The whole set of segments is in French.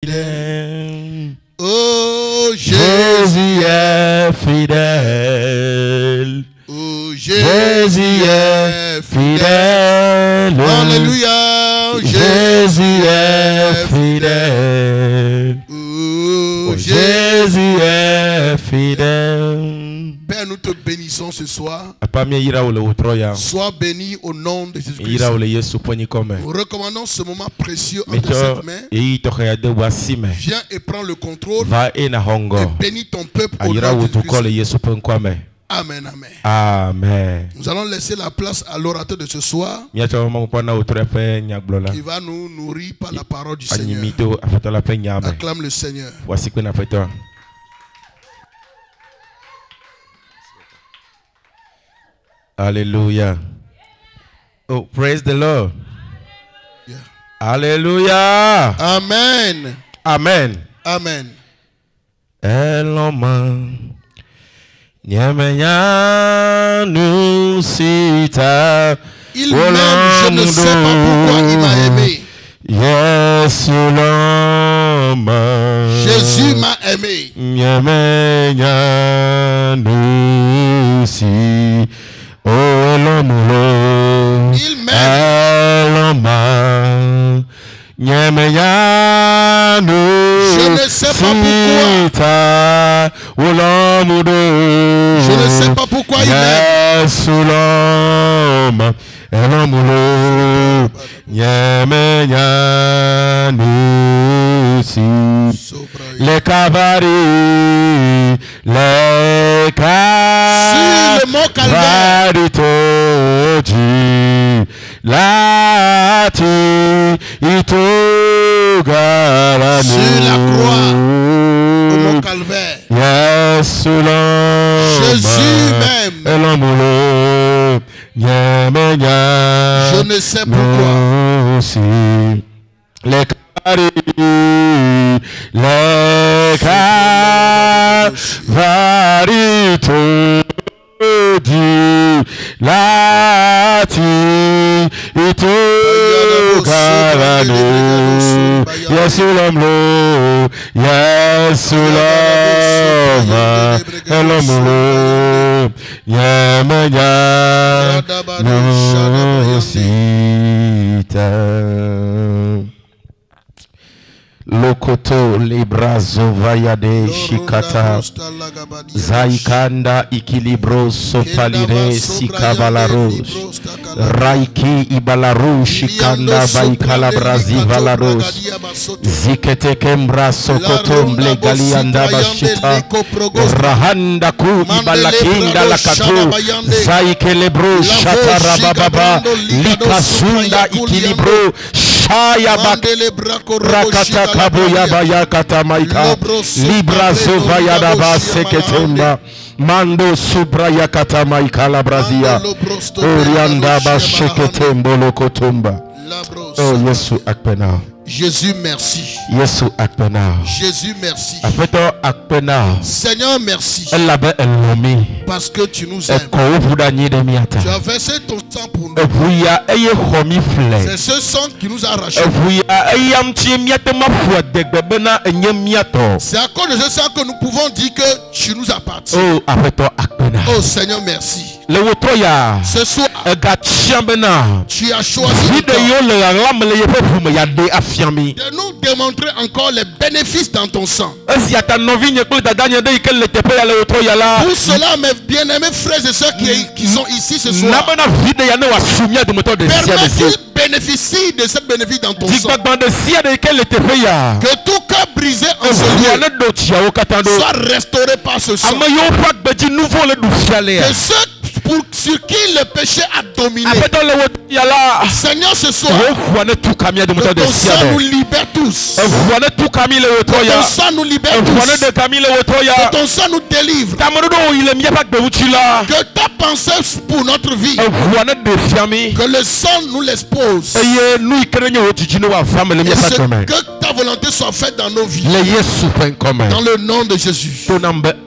fidèle. Oh, Jésus est fidèle. Oh, Jésus est fidèle. Alléluia. Jésus est fidèle. Oh, Jésus est fidèle. Père, nous te bénissons ce soir. Sois béni au nom de Jésus-Christ. Nous recommandons ce moment précieux entre cette main. Viens et prends le contrôle. Et bénis ton peuple au nom de Jésus-Christ. Amen, amen. Amen. Nous allons laisser la place à l'orateur de ce soir qui va nous nourrir par la parole du Seigneur. Acclame le Seigneur. Alléluia. Oh, praise the Lord. Yeah. Alléluia. Amen. Amen. Amen. Eloma. Nyamenya nusita. Il m'aime, je ne sais pas pourquoi il m'a aimé. Yes, l'homme. Jésus m'a aimé. Nyamenya nusita. Il m'aime. Je ne sais pas pourquoi. Je ne sais pas pourquoi il m'aime. Les cavaliers, les sur le mont Calvaire, sur la croix, au mont Calvaire, Jésus même. Je ne sais pourquoi. Les Lokoto librazo vayade shikata zaikanda ikilibro sopalire sikavalaros raiki ibalaru shikanda vaikala brazi valaros zikete kembra sokoto mblegalianda bashita rahanda ku ibalakinda lakatu zaikelebro shatarababa likasunda ikilibro shaya rakata kaboya baya katamaika libra zovaya daba seketemba mando subra yakatamaika la brazia orianda ba sheketembo lokotumba. Oh Yesu akpena. Jésus merci. Yesu akpena. Jésus merci. Afeto akpena. Seigneur merci. Parce que tu nous aimes. Tu as versé ton sang pour nous. C'est ce sang qui nous a arrachés. C'est à cause de ce sang que nous pouvons dire que tu nous appartiens. Oh Seigneur merci. Ce soir tu as choisi de nous démontrer encore les bénéfices dans ton sang. Pour cela, mes bien-aimés frères et sœurs qui sont ici ce soir, permets-ils bénéficient de cette bénéfice dans ton sang. Que tout cœur brisé en ce lieu soit restauré par ce sang. Que ceux sur qui le péché a dominé, Seigneur, ce soir, que ton sang nous libère tous. Que ton sang nous libère tous. Que ton sang nous délivre. Que ta pensée pour notre vie, que le sang nous l'expose. Que ta volonté soit faite dans nos vies. Dans le nom de Jésus.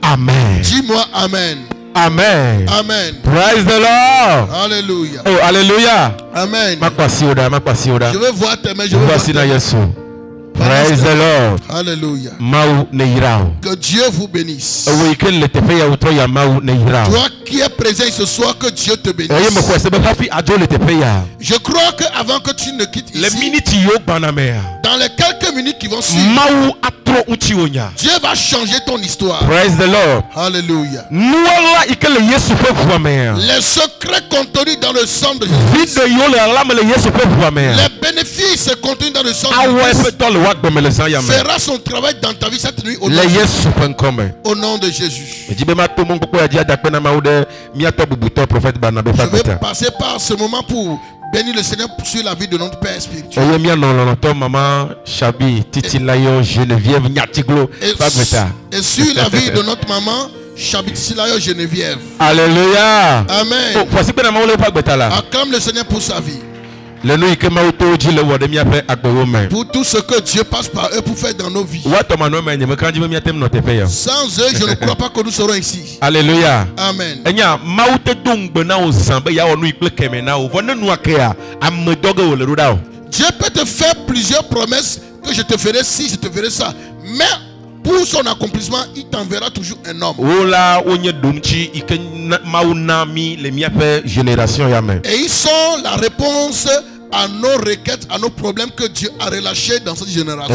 Amen. Dis-moi Amen. Amen. Amen. Praise the Lord. Alléluia. Oh, alléluia. Amen. Je veux voir tes mains. Je veux voir tes mains. Praise the Lord. Alléluia. Que Dieu vous bénisse. Toi qui es présent ce soir, que Dieu te bénisse. Je crois qu'avant que tu ne quittes ici, dans les quelques minutes qui vont suivre, Dieu va changer ton histoire. Praise the Lord. Alléluia. Les secrets contenus dans le sang de Jésus, les bénéfices contenus dans le sang de Jésus, fera son travail dans ta vie cette nuit au nom de Jésus. Je vais passer par ce moment pour bénir le Seigneur sur la vie de notre Père spirituel. Et sur la vie de notre maman Chabi Titilayo Geneviève. Alléluia. Amen. Acclame le Seigneur pour sa vie. Pour tout ce que Dieu passe par eux pour faire dans nos vies. Sans eux, je ne crois pas que nous serons ici. Alléluia. Amen. Dieu peut te faire plusieurs promesses que je te ferai ci, je te ferai ça. Mais pour son accomplissement, il t'enverra toujours un homme. Et ils sont la réponse à nos requêtes, à nos problèmes que Dieu a relâchés dans cette génération.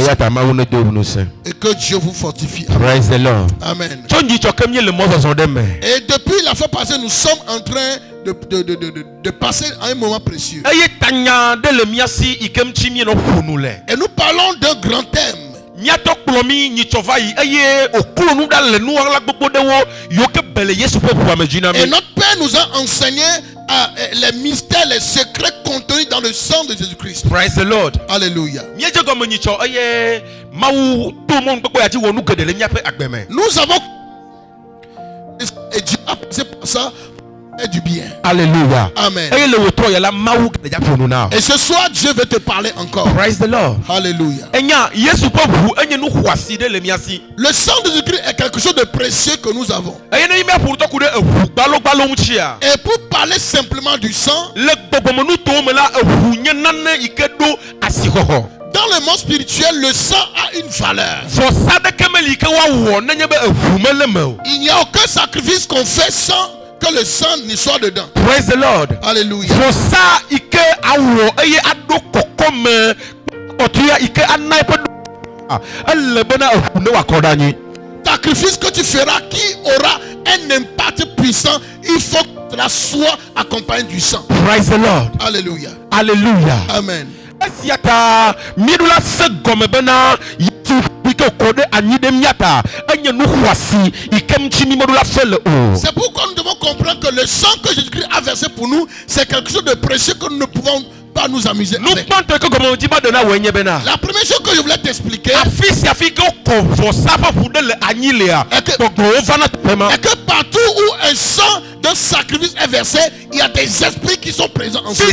Et que Dieu vous fortifie. Praise the Lord. Amen. Et depuis la fois passée, nous sommes en train de passer à un moment précieux. Et nous parlons d'un grand thème. Et notre Père nous a enseigné les mystères, les secrets contenus dans le sang de Jésus-Christ. Praise the Lord. Alléluia. Nous avons et Dieu a passé par ça et du bien. Alléluia. Amen. Et ce soir, Dieu veut te parler encore. Praise the Lord. Alléluia. Le sang de Jésus-Christ est quelque chose de précieux que nous avons. Et pour parler simplement du sang, dans le monde spirituel, le sang a une valeur. Il n'y a aucun sacrifice qu'on fait sans que le sang ne soit dedans. Praise the Lord. Alléluia. Sacrifice que tu feras qui aura un impact puissant, il faut que cela soit accompagné du sang. Praise the Lord. Alléluia. Alléluia. Amen. C'est pourquoi nous devons comprendre que le sang que Jésus-Christ a versé pour nous, c'est quelque chose de précieux que nous ne pouvons pas nous amuser avec. La première chose que je voulais t'expliquer est que partout où un sang de sacrifice est versé, il y a des esprits qui sont présents en ce lieu.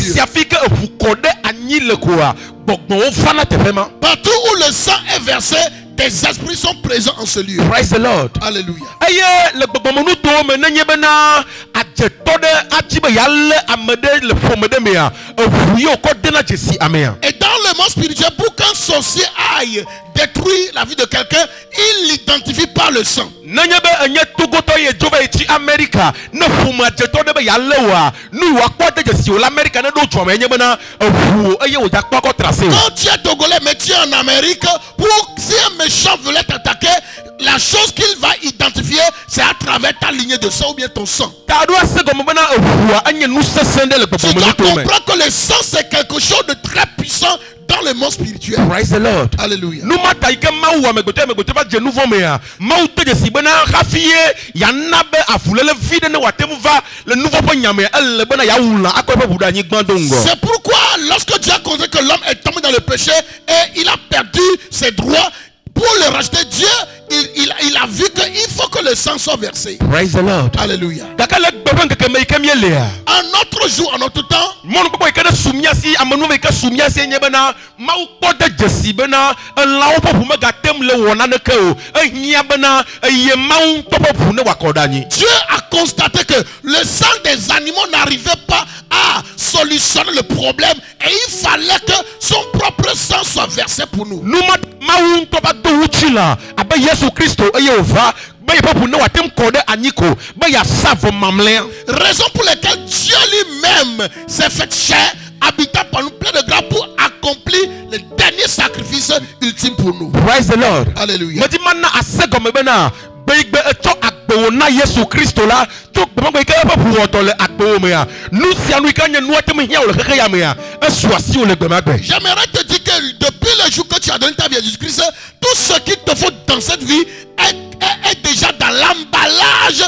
Partout où le sang est versé, des esprits sont présents en ce lieu. Praise the Lord. Alléluia. Et dans le monde spirituel, pour qu'un sorcier aille détruire la vie de quelqu'un, il l'identifie par le sang. Quand tu es togolais mais tu es en Amérique, si un méchant voulait t'attaquer, la chose qu'il va identifier, c'est à travers ta lignée de sang ou bien ton sang. Tu dois comprendre que le sang, c'est quelque chose de très puissant dans le monde spirituel. Praise the Lord. Alléluia. C'est pourquoi lorsque Dieu a consacré que l'homme est tombé dans le péché et il a perdu ses droits, pour le racheter, Dieu il a vu qu'il faut que le sang soit versé. Praise the Lord. Alléluia. Un autre jour, en notre temps, Dieu a constaté que le sang des animaux n'arrivait pas à solutionner le problème et il fallait que son propre sang soit versé pour nous. Raison pour laquelle Dieu lui-même s'est fait chair, habitant par nous plein de grâce pour accomplir le dernier sacrifice ultime pour nous. Praise the Lord. Alléluia. J'aimerais te dire que depuis le jour que tu as donné ta vie à Jésus-Christ, tout ce qu'il te faut dans cette vie est déjà dans l'emballage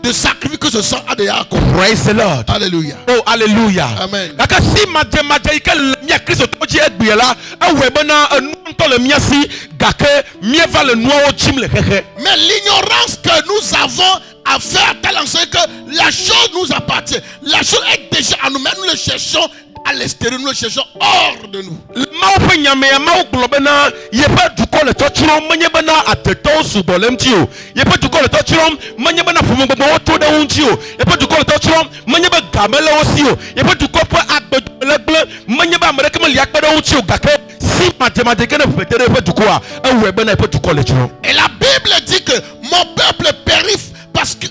de sacrifice que ce sang a déjà accompli. Praise the Lord. Alléluia. Oh, alléluia. Amen. Mais l'ignorance que nous avons à faire à tel enseigne que la chose nous appartient. La chose est déjà à nous, mais nous le cherchons à l'extérieur, nous le cherchons hors de nous. Et la Bible dit que mon peuple périt parce que,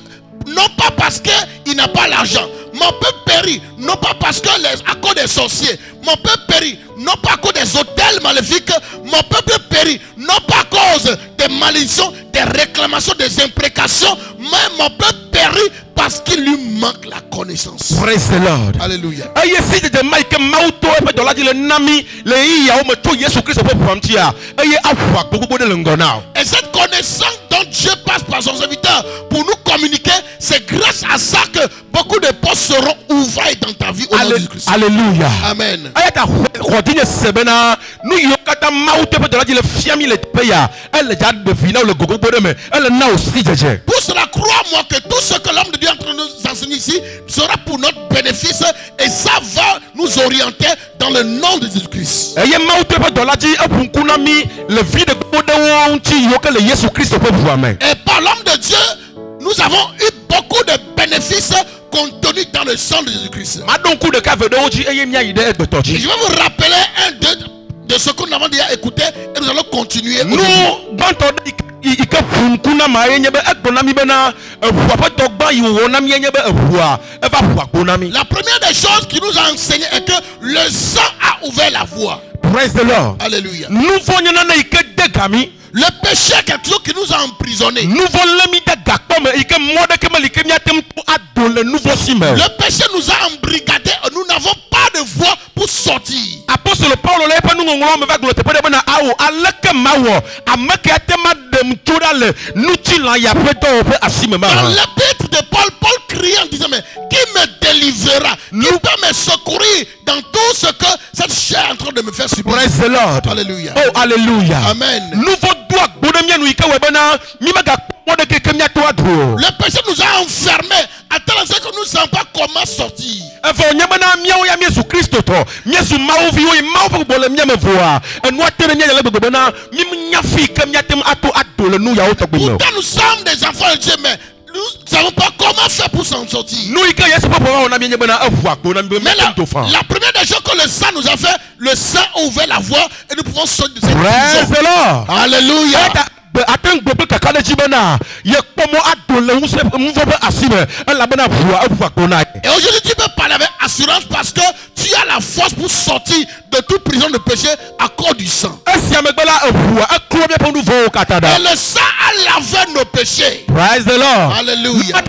non pas parce qu'il n'a pas l'argent. Mon peuple périt non pas parce que à cause des sorciers. Mon peuple périt non pas à cause des hôtels maléfiques. Mon peuple périt non pas à cause des malédictions, des réclamations, des imprécations. Mais mon peuple périt parce qu'il lui manque la connaissance. Praise the Lord. Alléluia. Et cette connaissance dont Dieu passe par son serviteur pour nous communiquer, c'est grâce à ça que beaucoup de portes seront ouvertes dans ta vie au nom de Jésus-Christ. Alléluia. Amen. Pour cela, crois-moi que tout ce que l'homme de Dieu est en train de nous enseigner ici sera pour notre bénéfice et ça va nous orienter dans le nom de Jésus-Christ. Et par l'homme de Dieu, nous avons eu beaucoup de bénéfices contenus dans le sang de Jésus-Christ. Je vais vous rappeler un de ce que nous avons déjà écouté et nous allons continuer. La première des choses qui nous a enseigné est que le sang a ouvert la voie. Praise the Lord. Alléluia. Le péché est quelque chose qui nous a emprisonnés. Le péché nous a embrigadés. Nous n'avons pas de voie pour sortir. Dans l'épître de Paul, Paul criait en disant, mais qui me délivrera? Qui peut me secourir dans tout ce que cette chair est en train de me faire subir? Praise the Lord. Alléluia. Oh, alléluia. Amen. Le péché nous a enfermés à tel point que nous ne savons pas comment sortir. Pourtant nous sommes des enfants de Dieu, mais nous ne savons pas comment faire pour s'en sortir. Mais la première des choses que le sang nous a fait, le sang a ouvert la voie et nous pouvons sortir de cette prison. Alléluia. Et aujourd'hui tu peux parler avec assurance parce que tu as la force pour sortir de toute prison de péché à cause du sang. Et le sang a lavé nos péchés. Praise the Lord. Alléluia.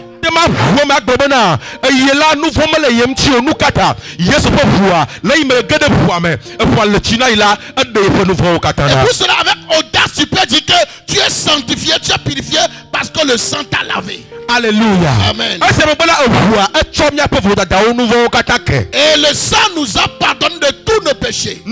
Et pour cela, avec audace, tu peux dire que tu es sanctifié, tu es purifié parce que le sang t'a lavé. Alléluia. Amen. Et le sang nous a pardonné de tous nos péchés.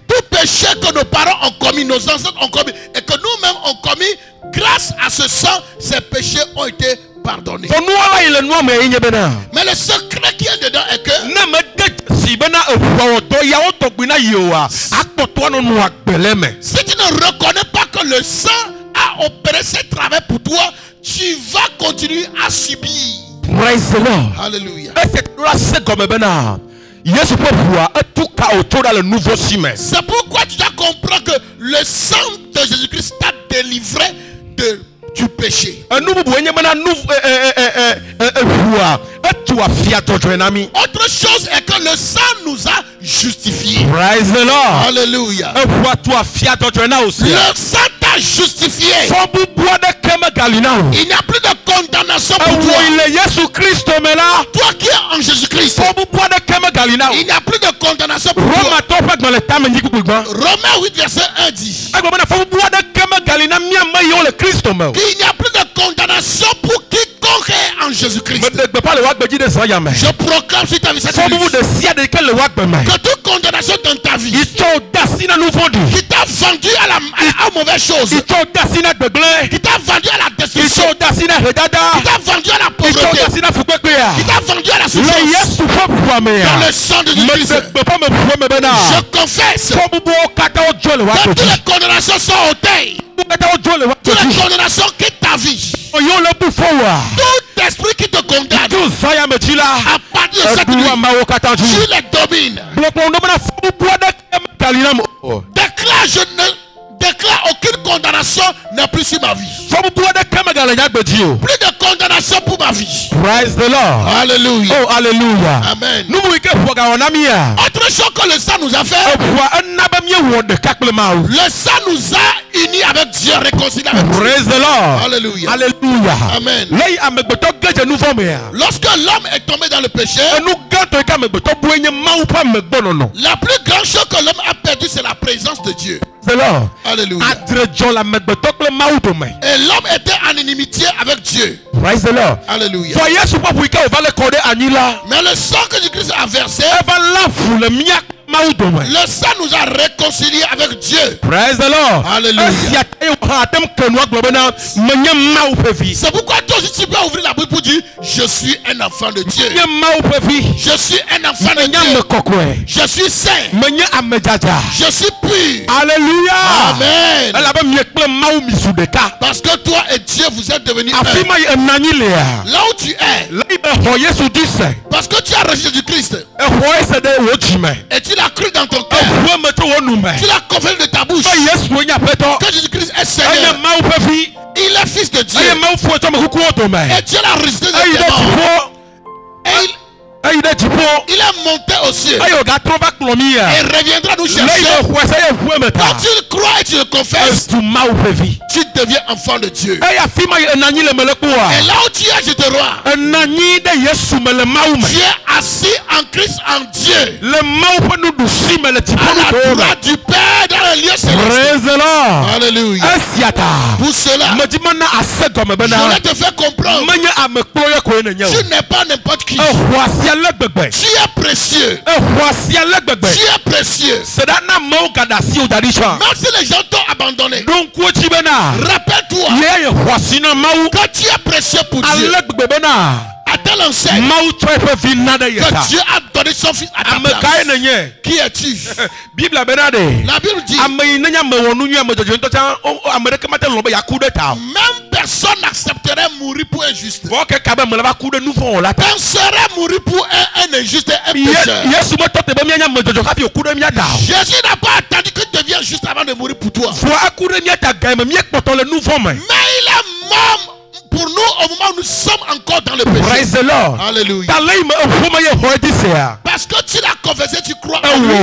Tout péché que nos parents ont commis, nos ancêtres ont commis, et que nous-mêmes ont commis, grâce à ce sang, ces péchés ont été pardonnés. Mais le secret qui est dedans est que si tu ne reconnais pas que le sang a opéré ce travail pour toi, tu vas continuer à subir. Praise the Lord. Alléluia. C'est pourquoi tu dois comprendre que le sang de Jésus-Christ t'a délivré du péché. Autre chose est que le sang nous a justifiés. Praise the Lord. Alléluia. Le sang t'a justifié. Il n'y a plus de condamnation pour toi. Toi qui es en Jésus-Christ, il n'y a plus de condamnation pour toi. Romains 8 verset 1 dit qu'il n'y a plus de condamnation pour quiconque est en Jésus-Christ. Je proclame sur ta vie cette nuit que toute condamnation dans ta vie qui t'a vendu à mauvaise chose, qui t'a vendu à la destruction, qui t'a vendu à la pauvreté, qui t'a vendu à la souffrance, dans le sang de Jésus-Christ, je confesse que toutes les condamnations sont ôtées. Toutes les condamnations quittent ta vie. Tout esprit qui te condamne, à partir de cette nuit, tu les domines. Déclare aucune condamnation n'est plus sur ma vie. Plus de condamnation pour ma vie. Praise the Lord. Alléluia. Oh, alléluia. Amen. Autre chose que le sang nous a fait, le sang nous a unis avec Dieu, réconciliés avec Dieu. Praise the Lord. Alléluia. Alléluia. Amen. Lorsque l'homme est tombé dans le péché, la plus grande chose que l'homme a perdu, c'est la présence de Dieu. Alléluia. Et l'homme était en inimitié avec Dieu. Praise the Lord. Alléluia. Mais le sang que Jésus-Christ a versé, le sang nous a réconciliés avec Dieu. Praise the Lord. Alléluia. C'est pourquoi toi aussi tu peux ouvrir la Bible pour dire je suis un enfant de Dieu. Je suis un enfant de Dieu. Je suis saint. Je suis pur. Alléluia. Amen. Parce que toi et Dieu vous êtes devenus un. Là où tu es, parce que tu as reçu du Christ et tu l'as cru dans ton cœur, tu l'as confessé de ta bouche que Jésus-Christ est Seigneur, il est fils de Dieu et Dieu l'a ressuscité de tes morts. Il est monté au ciel et reviendra nous chercher. Quand tu le crois et tu le confesses, tu deviens enfant de Dieu. Et là où tu es, je te vois, tu es assis en Christ, en Dieu, à la droite du Père dans le lieu céleste. Alléluia. Pour cela, je voulais te faire comprendre, tu n'es pas n'importe qui. Tu es précieux. Tu es précieux. Même si les gens t'ont abandonné, rappelle-toi que tu es précieux pour Dieu. À tel enseigne que Dieu a donné son fils à ta place. Qui es-tu? La Bible dit même personne n'accepterait mourir pour un juste. Personne serait mourir pour un injuste et un pécheur. Jésus n'a pas attendu que tu deviennes juste avant de mourir pour toi. Mais il est mort Pour nous, au moment où nous sommes encore dans le péché. Praise the Lord. Alléluia. Parce que tu l'as confessé, tu crois en lui.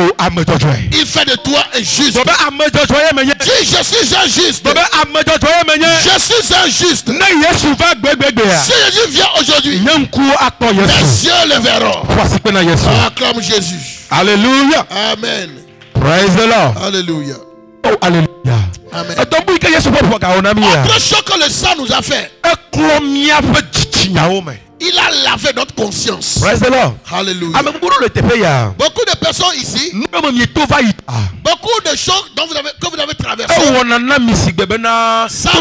Il fait de toi un juste. Dis, je suis un juste. Je suis un juste. Si Jésus vient aujourd'hui, les cieux le verront. Acclame Jésus. Alléluia. Amen. Praise the Lord. Alléluia. Oh, alléluia. Amen. Autre chose que le sang nous a fait. Il a lavé notre conscience. Praise the Lord. Alléluia. Beaucoup de personnes ici, beaucoup de choses que vous avez traversées. Ça,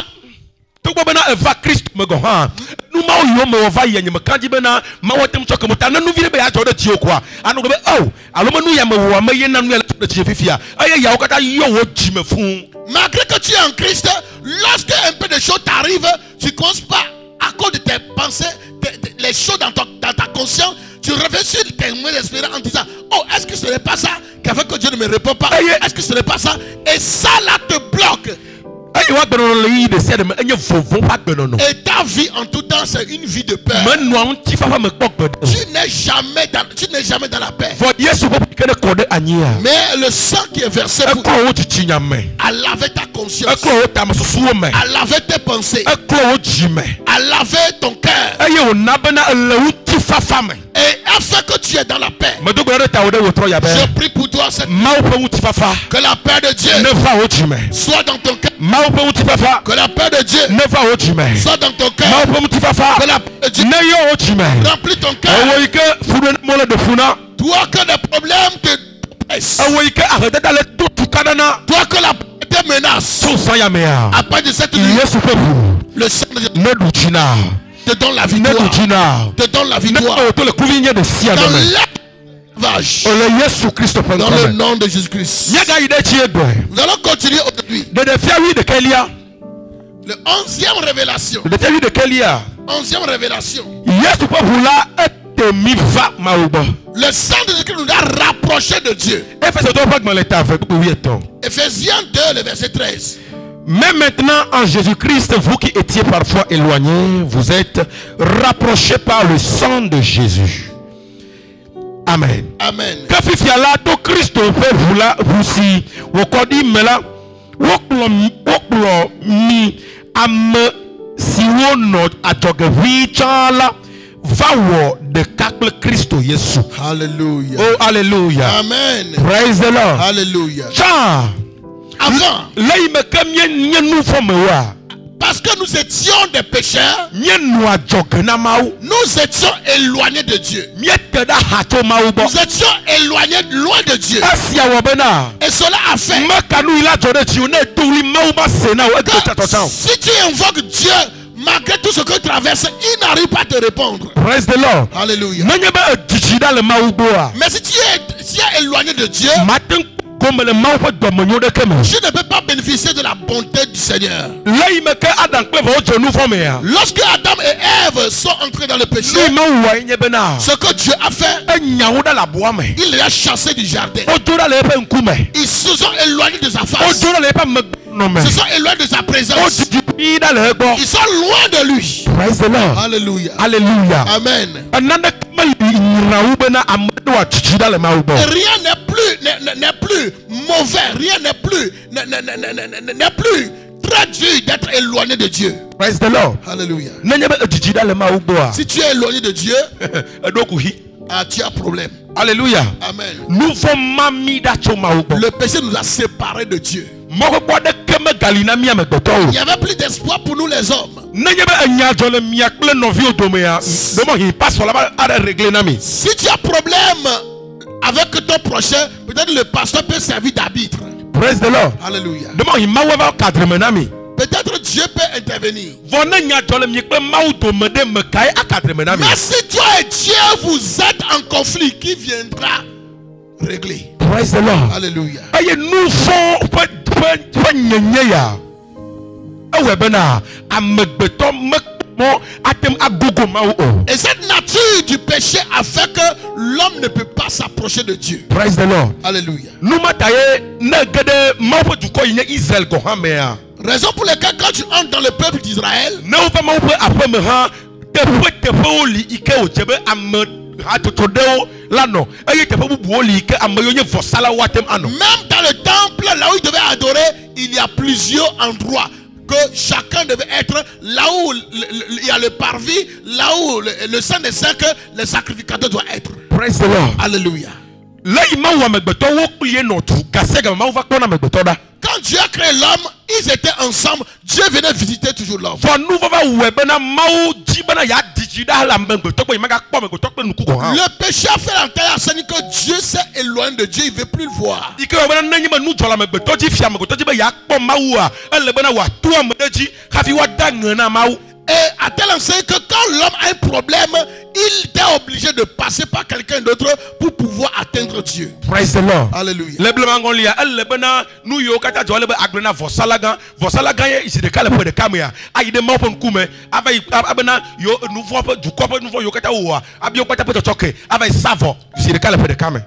malgré que tu es en Christ, lorsque un peu de choses t'arrivent, tu commences pas à cause de tes pensées, les choses dans ta conscience, tu reviens sur tes mots d'espérance en disant, oh, est-ce que ce n'est pas ça qui a fait que Dieu ne me répond pas? Est-ce que ce n'est pas ça? Et ça là te bloque. Et ta vie en tout temps, c'est une vie de peur. Tu n'es jamais dans la paix. Mais le sang qui est versé pour a lavé ta conscience, a lavé tes pensées, a lavé ton cœur, et a fait que tu es dans la paix. Je prie pour toi cette nuit, que la paix de Dieu soit dans ton cœur. Que la paix de Dieu soit dans ton cœur. Que la paix de Dieu remplit ton cœur. Toi que les problèmes te pressent. Toi que la paix te menace. À part de cette nuit, le sang de Dieu te donne la victoire. Te donne la victoire. Dans dans le nom de Jésus-Christ. Nous allons continuer aujourd'hui. Le 11e révélation. 11e révélation. Le sang de Jésus-Christ nous a rapprochés de Dieu. Ephésiens 2, le verset 13. Mais maintenant en Jésus-Christ, vous qui étiez parfois éloignés, vous êtes rapprochés par le sang de Jésus. Amen. Amen. Alléluia. Oh, alléluia. Amen. Praise the Lord. Alléluia. Avant, parce que nous étions des pécheurs, nous étions éloignés de Dieu. Nous étions éloignés loin de Dieu. Et cela a fait que si tu invoques Dieu, malgré tout ce que tu traverses, il n'arrive pas à te répondre. Praise the Lord. Alléluia. Mais si tu es éloigné de Dieu, tu ne peux pas bénéficier de la bonté du Seigneur. Lorsque Adam et Ève sont entrés dans le péché, ce que Dieu a fait, il les a chassés du jardin. Ils se sont éloignés de sa face. Ils se sont éloignés de sa présence. Ils sont loin de lui. Praise the Lord. Alléluia. Alléluia. Amen. Et rien n'est plus mauvais, rien n'est plus très dur d'être éloigné de Dieu. Praise the Lord. Alléluia. Si tu es éloigné de Dieu, tu as problème. Alléluia. Amen. Le péché nous a séparés de Dieu. Il n'y avait plus d'espoir pour nous les hommes. Si tu as problème avec ton prochain, peut-être le pasteur peut servir d'arbitre. Praise the Lord. Alléluia. Peut-être Dieu peut intervenir. Mais si toi et Dieu vous êtes en conflit, qui viendra régler? Praise the Lord. Alléluia. Et cette nature du péché a fait que l'homme ne peut pas s'approcher de Dieu. Praise the Lord. Alléluia. Raison pour laquelle quand tu entres dans le peuple d'Israël, même dans le temple, là où il devait adorer, il y a plusieurs endroits que chacun devait être là où il y a le parvis, là où le Saint des Saints, que le sacrificateur doit être. Praise the Lord. Alléluia. Quand Dieu a créé l'homme, ils étaient ensemble. Dieu venait visiter toujours l'homme. Le péché a fait l'entrée à Seigneur que Dieu s'est éloigné de Dieu, il ne veut plus le voir. Et à tel enseigne que quand l'homme a un problème, il était obligé de passer par quelqu'un d'autre pour pouvoir atteindre Dieu. Praise the Lord. Alléluia.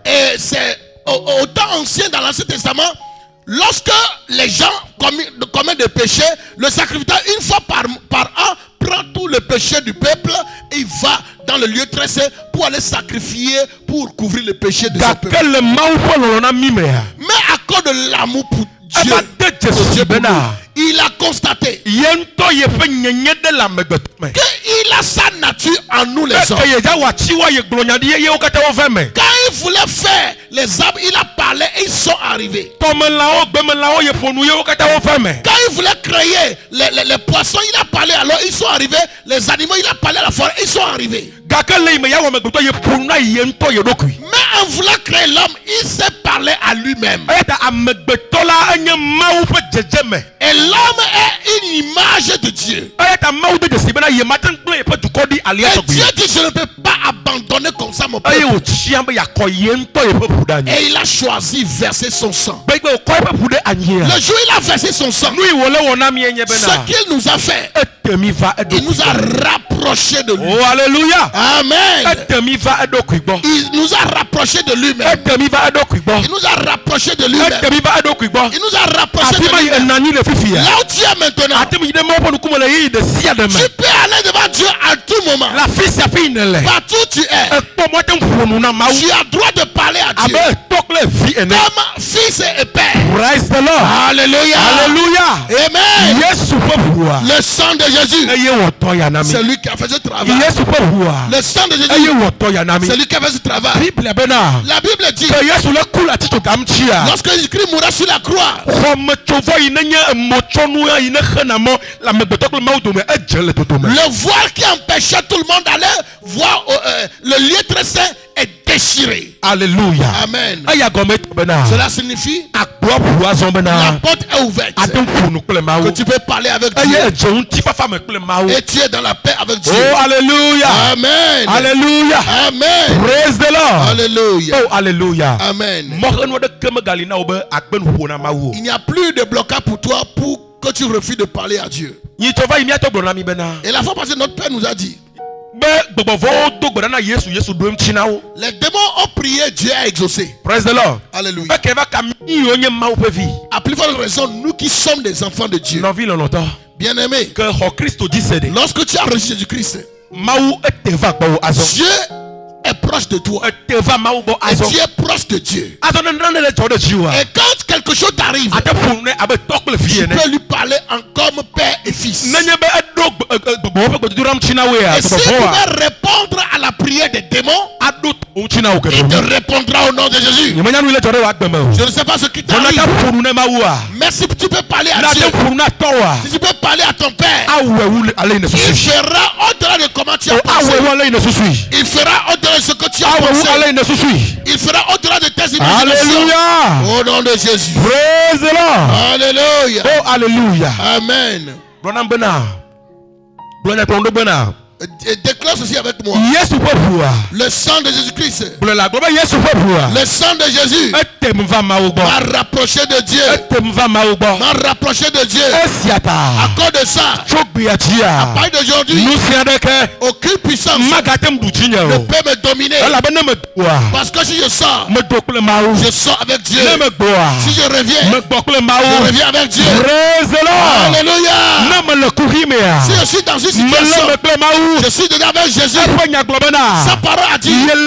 Et c'est au temps ancien dans l'Ancien Testament, lorsque les gens commettent des péchés, le sacrificateur, une fois par an, prend tout le péché du peuple et il va dans le lieu très saint pour aller sacrifier pour couvrir le péché de ce peuple. Mais à cause de l'amour pour Dieu, il a constaté qu'il a sa nature en nous les hommes. Quand il voulait faire les arbres, il a parlé et ils sont arrivés. Quand il voulait créer les poissons, il a parlé, alors ils sont arrivés. Les animaux, il a parlé à la forêt, ils sont arrivés. Mais en voulant créer l'homme, il s'est parlé à lui-même. Et l'homme est une image de Dieu. Et Dieu dit, je ne peux pas abandonner comme ça mon peuple. Et il a choisi verser son sang. Le jour où il a versé son sang, ce qu'il nous a fait, il nous a rapprochés de lui. Oh, alléluia. Amen. Il nous a rapprochés de lui-même. Il nous a rapprochés de lui-même. Il nous a rapprochés de lui-même. Là où tu es maintenant, tu peux aller devant Dieu à tout moment. Partout où tu es, tu as droit de parler à Dieu comme fils et père. Alléluia. Amen. Le sang de Jésus, c'est lui qui a fait ce travail. Le sang de Jésus, c'est lui qui a fait ce travail. La Bible dit, lorsque Jésus-Christ mourra sur la croix, le voile qui empêchait tout le monde d'aller voir le lieu très saint est déchiré. Alléluia. Amen. Cela Cela signifie la porte est ouverte. Que tu peux parler avec Dieu. Et tu es dans la paix avec Dieu. Oh, alléluia. Amen. Alléluia. Amen. Praise the Lord. Alléluia. Oh, alléluia. Amen. Il n'y a plus de blocage pour toi pour que tu refuses de parler à Dieu. Et la fois passée, notre Père nous a dit, les démons ont prié, Dieu a exaucé. Praise the Lord. Alléluia. À plus forte raison, nous qui sommes des enfants de Dieu, bien-aimés, lorsque tu as reçu Jésus-Christ, Dieu est proche de toi. Et Dieu est proche de Dieu. Et quand quelque chose t'arrive, tu peux lui parler en comme père et fils. Et s'il pouvait répondre à la prière des démons, il te répondra au nom de Jésus. Je ne sais pas ce qui t'arrive, mais si tu peux parler à Dieu, si tu peux parler à ton père, il fera au-delà de comment tu as pensé. Il fera au-delà de ce que tu as pensé. Il fera au-delà de tes imaginations. Au nom de Jésus. Praise the Lord. Alléluia. Oh, alléluia. Amen. Déclare ceci avec moi. Le sang de Jésus-Christ. Le sang de Jésus m'a rapproché de Dieu. M'a rapproché de Dieu. À cause de ça, à partir d'aujourd'hui, aucune puissance ne peut me dominer. Parce que si je sors avec Dieu. Si je reviens avec Dieu. Alléluia. Si je suis dans une situation, je suis dedans avec Jésus. Sa parole a dit, il est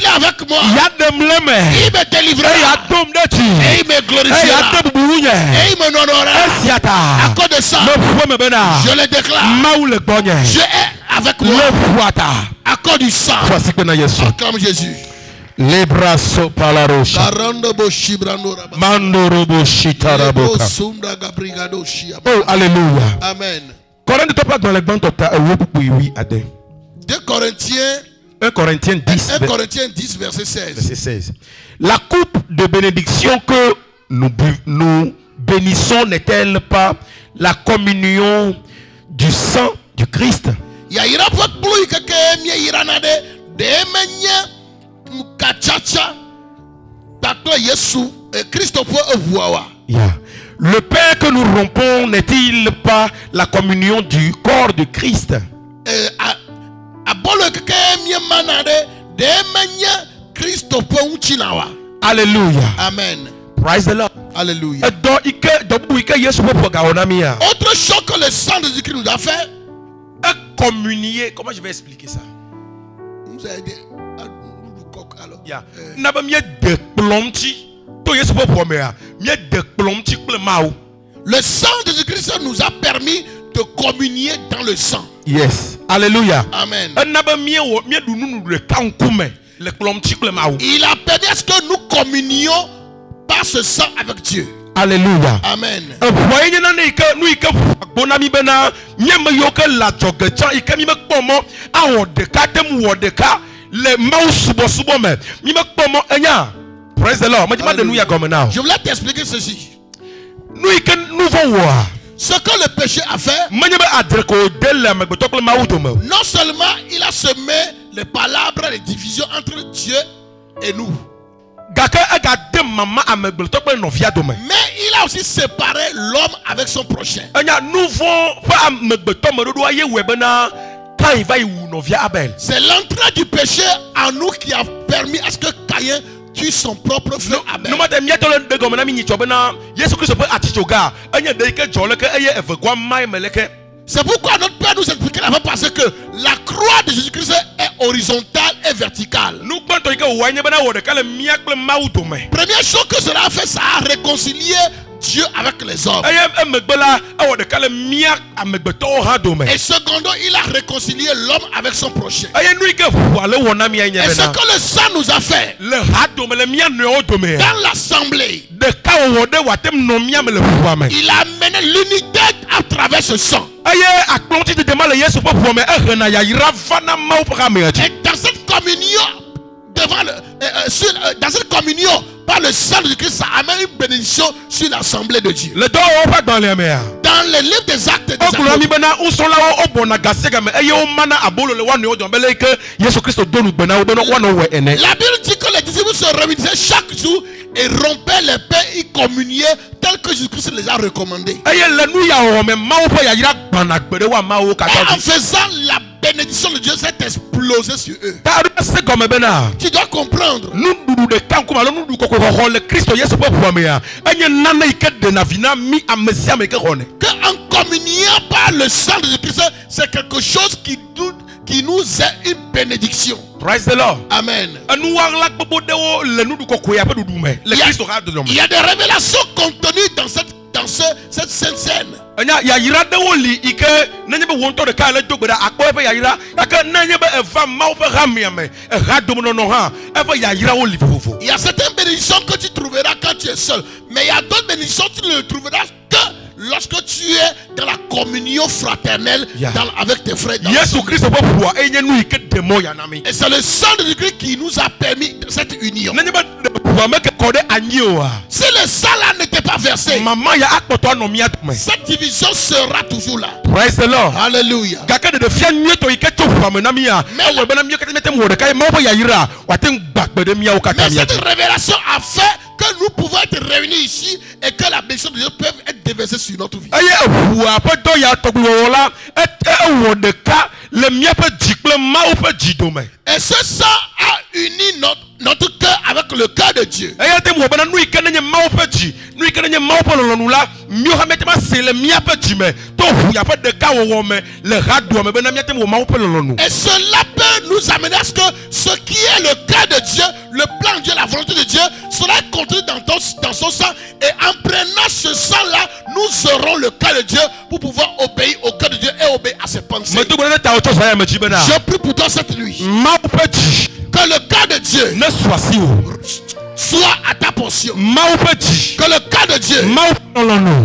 avec moi. Il me délivrera. Et il me glorifiera. Et il me honorera. À cause de ça, je le déclare. Je est avec moi. À cause du sang. Acclame Jésus. Les brasso palarosha. Mandorobo shitaraboka. Oh, alléluia. Amen. 2 Corinthiens 10, verset 16. La coupe de bénédiction que nous bénissons n'est-elle pas la communion du sang du Christ? Yeah. Le pain que nous rompons n'est-il pas la communion du corps de Christ? Alléluia. Amen. Praise the Lord. Alléluia. Autre chose que le sang de Jésus-Christ nous a fait. Communier. Comment je vais expliquer ça? Nous a aidé. Le sang de Jésus-Christ nous a permis de communier dans le sang. Yes. Alléluia. Amen. Il a permis à ce que nous communions par ce sang avec Dieu. Alléluia. Amen. Praise the Lord. Je voulais t'expliquer ceci. Ce que le péché a fait, non seulement il a semé les palabres, les divisions entre Dieu et nous, mais il a aussi séparé l'homme avec son prochain. C'est l'entrée du péché en nous qui a permis à ce que Caïn tue son propre frère Abel. C'est pourquoi notre Père nous expliquait la parce que la croix de Jésus-Christ est horizontale et verticale. Première chose que cela a fait, ça a réconcilié Dieu avec les hommes. Et secondement, il a réconcilié l'homme avec son prochain. Et ce que le sang nous a fait dans l'assemblée, il a amené l'unité à travers ce sang. Et dans cette communion, dans cette communion, par le sang de Christ, ça amène une bénédiction sur l'assemblée de Dieu. Dans le livre des Actes des Apôtres, la Bible dit que les disciples se réunissaient chaque jour et rompaient les pains et communiaient tel que Jésus-Christ les a recommandés. Et en faisant la bénédiction de Dieu s'est explosée sur eux. Tu dois comprendre. Qu'en communiant par le sang de Jésus-Christ, c'est quelque chose qui nous est une bénédiction. Praise the Lord. Amen. Il y a des révélations contenues dans cette sainte scène. Il y a certaines bénédictions que tu trouveras quand tu es seul. Mais il y a d'autres bénédictions que tu ne trouveras que lorsque tu es dans la communion fraternelle avec tes frères. Et c'est le sang de Christ qui nous a permis cette union. Si le sang là n'était pas pas versé, cette division sera toujours là. Praise the Lord. Alléluia. Mais cette révélation a fait que nous pouvons être réunis ici et que la bénédiction de Dieu peut être déversée sur notre vie. Et ce sang a uni notre cœur avec le cœur de Dieu. Et cela peut nous amener à ce que ce qui est le cœur de Dieu, le plan de Dieu, la volonté de Dieu, cela est contenu dans son sang. Et en prenant ce sang-là, nous aurons le cœur de Dieu pour pouvoir obéir au cœur de Dieu et obéir à ses pensées. Je prie pour toi cette nuit que le cœur de Dieu soit à ta portion. Que le cœur de Dieu,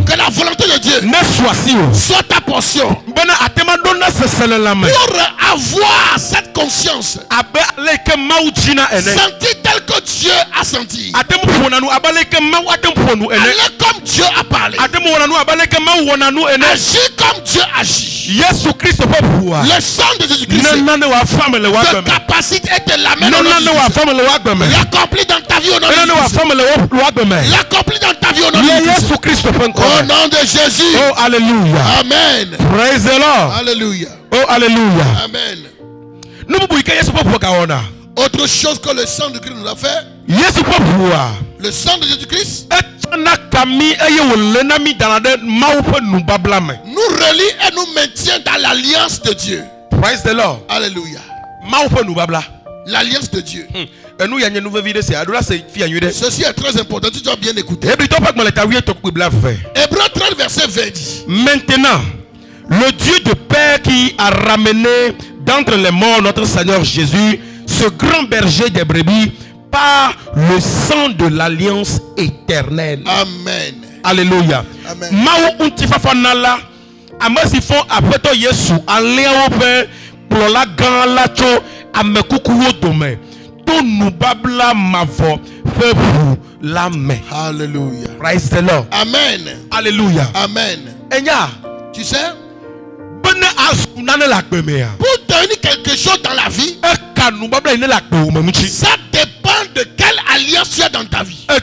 que la volonté de Dieu soit ta portion. Pour avoir cette conscience, sentir tel que Dieu a senti, aller comme Dieu a parlé, agir comme Dieu agit. Le sang de Jésus-Christ de capacité et de la main l'accomplit dans ta vie au nom de Jésus. L'accomplit dans ta vie au nom de Jésus. Au nom de Jésus. Oh, alléluia. Amen. Praise the Lord. Alléluia. Oh, alléluia. Amen. Autre chose que le sang de Christ nous a fait, le sang de Jésus-Christ nous relie et nous maintient dans l'alliance de Dieu. Praise the Lord. Alléluia. L'alliance de Dieu. Ceci est très important, tu dois bien écouter. Hébreux 30 verset 20 dit: Maintenant, le Dieu de paix qui a ramené d'entre les morts notre Seigneur Jésus, ce grand berger des brebis, par le sang de l'alliance éternelle. Amen. Alléluia. Amen. Alléluia. Praise the Lord. Amen. Alléluia. Amen. Tu sais, pour donner quelque chose dans la vie, ça dépend de quelle alliance tu as dans ta vie. Pour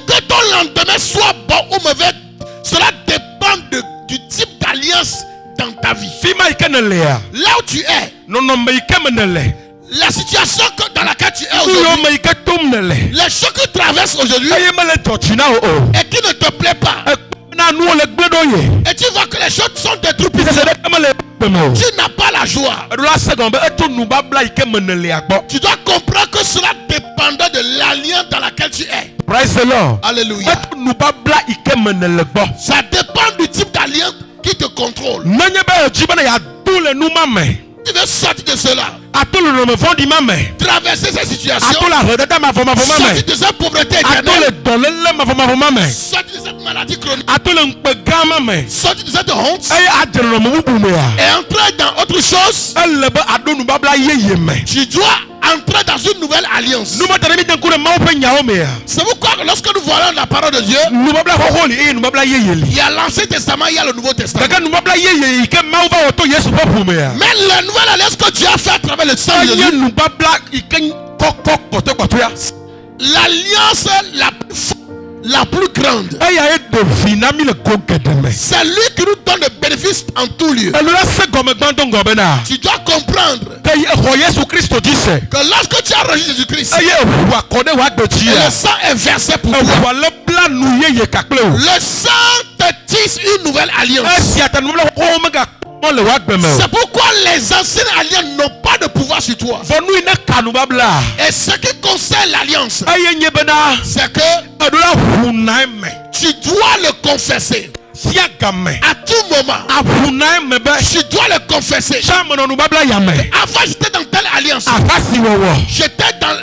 que ton lendemain soit bon ou mauvais, cela dépend du type d'alliance dans ta vie. Là où tu es, la situation dans laquelle tu es aujourd'hui, les choses que tu traverses aujourd'hui et qui ne te plaît pas, et tu vois que les choses sont détruites, tu n'as pas la joie. Tu dois comprendre que cela dépendait de l'alliance dans laquelle tu es. Praise the Lord. Alléluia. Ça dépend du type d'alliance qui te contrôle. Tu veux sortir de cela, traverser ces situations, sortir de cette pauvreté éternelle, sortir de cette maladie chronique, sortir de cette honte et entrer dans autre chose. Tu dois entrer dans une nouvelle alliance. C'est pourquoi lorsque nous voyons la parole de Dieu, il y a l'Ancien Testament, il y a le Nouveau Testament. Mais la nouvelle alliance que Dieu a fait à travers le sang de Jésus, l'alliance la plus grande, c'est lui qui nous donne le bénéfice en tout lieu. Tu dois comprendre que lorsque tu as reçu Jésus-Christ, le sang est versé pour toi. Le sang te tisse une nouvelle alliance. C'est pourquoi les anciennes alliances n'ont pas de pouvoir sur toi. Et ce qui concerne l'alliance, c'est que tu dois le confesser. À tout moment, tu dois le confesser. Avant, j'étais dans telle alliance. J'étais dans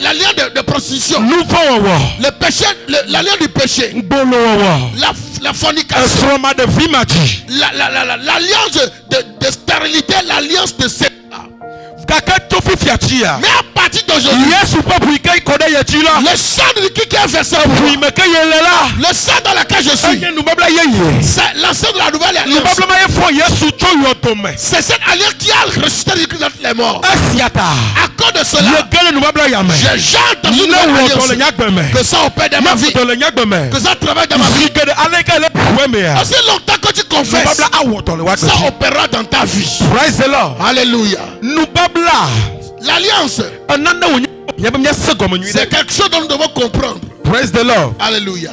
l'alliance de prostitution. Le péché, l'alliance du péché. La fornication. L'alliance de stérilité, l'alliance de sexe. Mais à partir d'aujourd'hui, le sang de qui est versé pour moi, le sang dans lequel je suis, c'est le sang de la nouvelle alliance. C'est cette alliance qui a ressuscité les morts. À cause de cela, j'ai entendu une alliance que ça opère dans ma vie, que ça travaille dans ma vie. Assez longtemps que tu confesses, ça opérera dans ta vie. Alléluia. L'alliance, c'est quelque chose dont nous devons comprendre. Praise the Lord. Alléluia.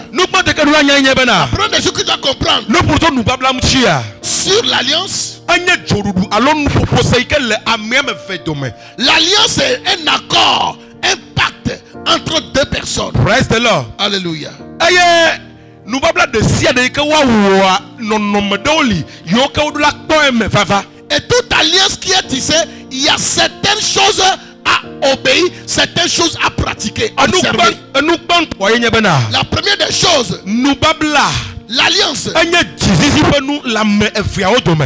Après des choses que tu dois comprendre sur l'alliance. L'alliance est un accord, un pacte entre deux personnes. Praise the Lord. Alléluia. Et toute alliance qui est tissée, il y a certaines choses à obéir, certaines choses à pratiquer, à observer. La première des choses, l'alliance,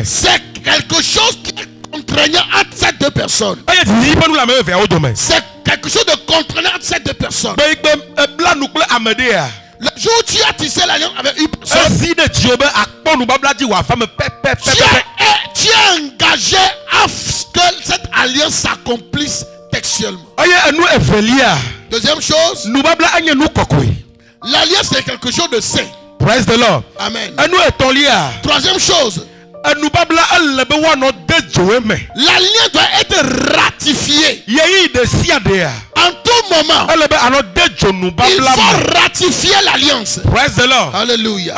c'est quelque chose qui est contraignant entre ces deux personnes. C'est quelque chose de contraignant entre ces deux personnes. Le jour où tu as tissé l'alliance avec une personne, tu es engagé à ce que cette alliance s'accomplisse textuellement. Deuxième chose, l'alliance est quelque chose de saint. Praise the Lord. Amen. Troisième chose, l'alliance doit être ratifiée. En tout moment, il faut ratifier l'alliance. Praise the Lord. Alléluia.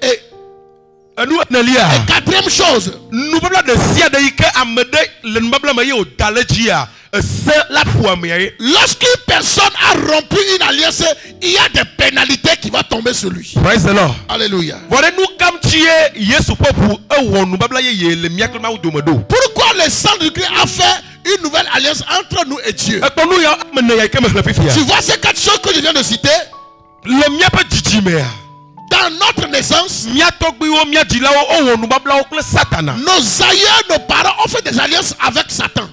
Et quatrième chose, lorsqu'une personne a rompu une alliance, il y a des pénalités qui vont tomber sur lui. Praise the Lord. Alléluia. Pourquoi le sang de Christ a fait une nouvelle alliance entre nous et Dieu? Tu vois ces quatre choses que je viens de citer? Dans notre naissance, nos aïeux, nos parents ont fait des alliances avec Satan.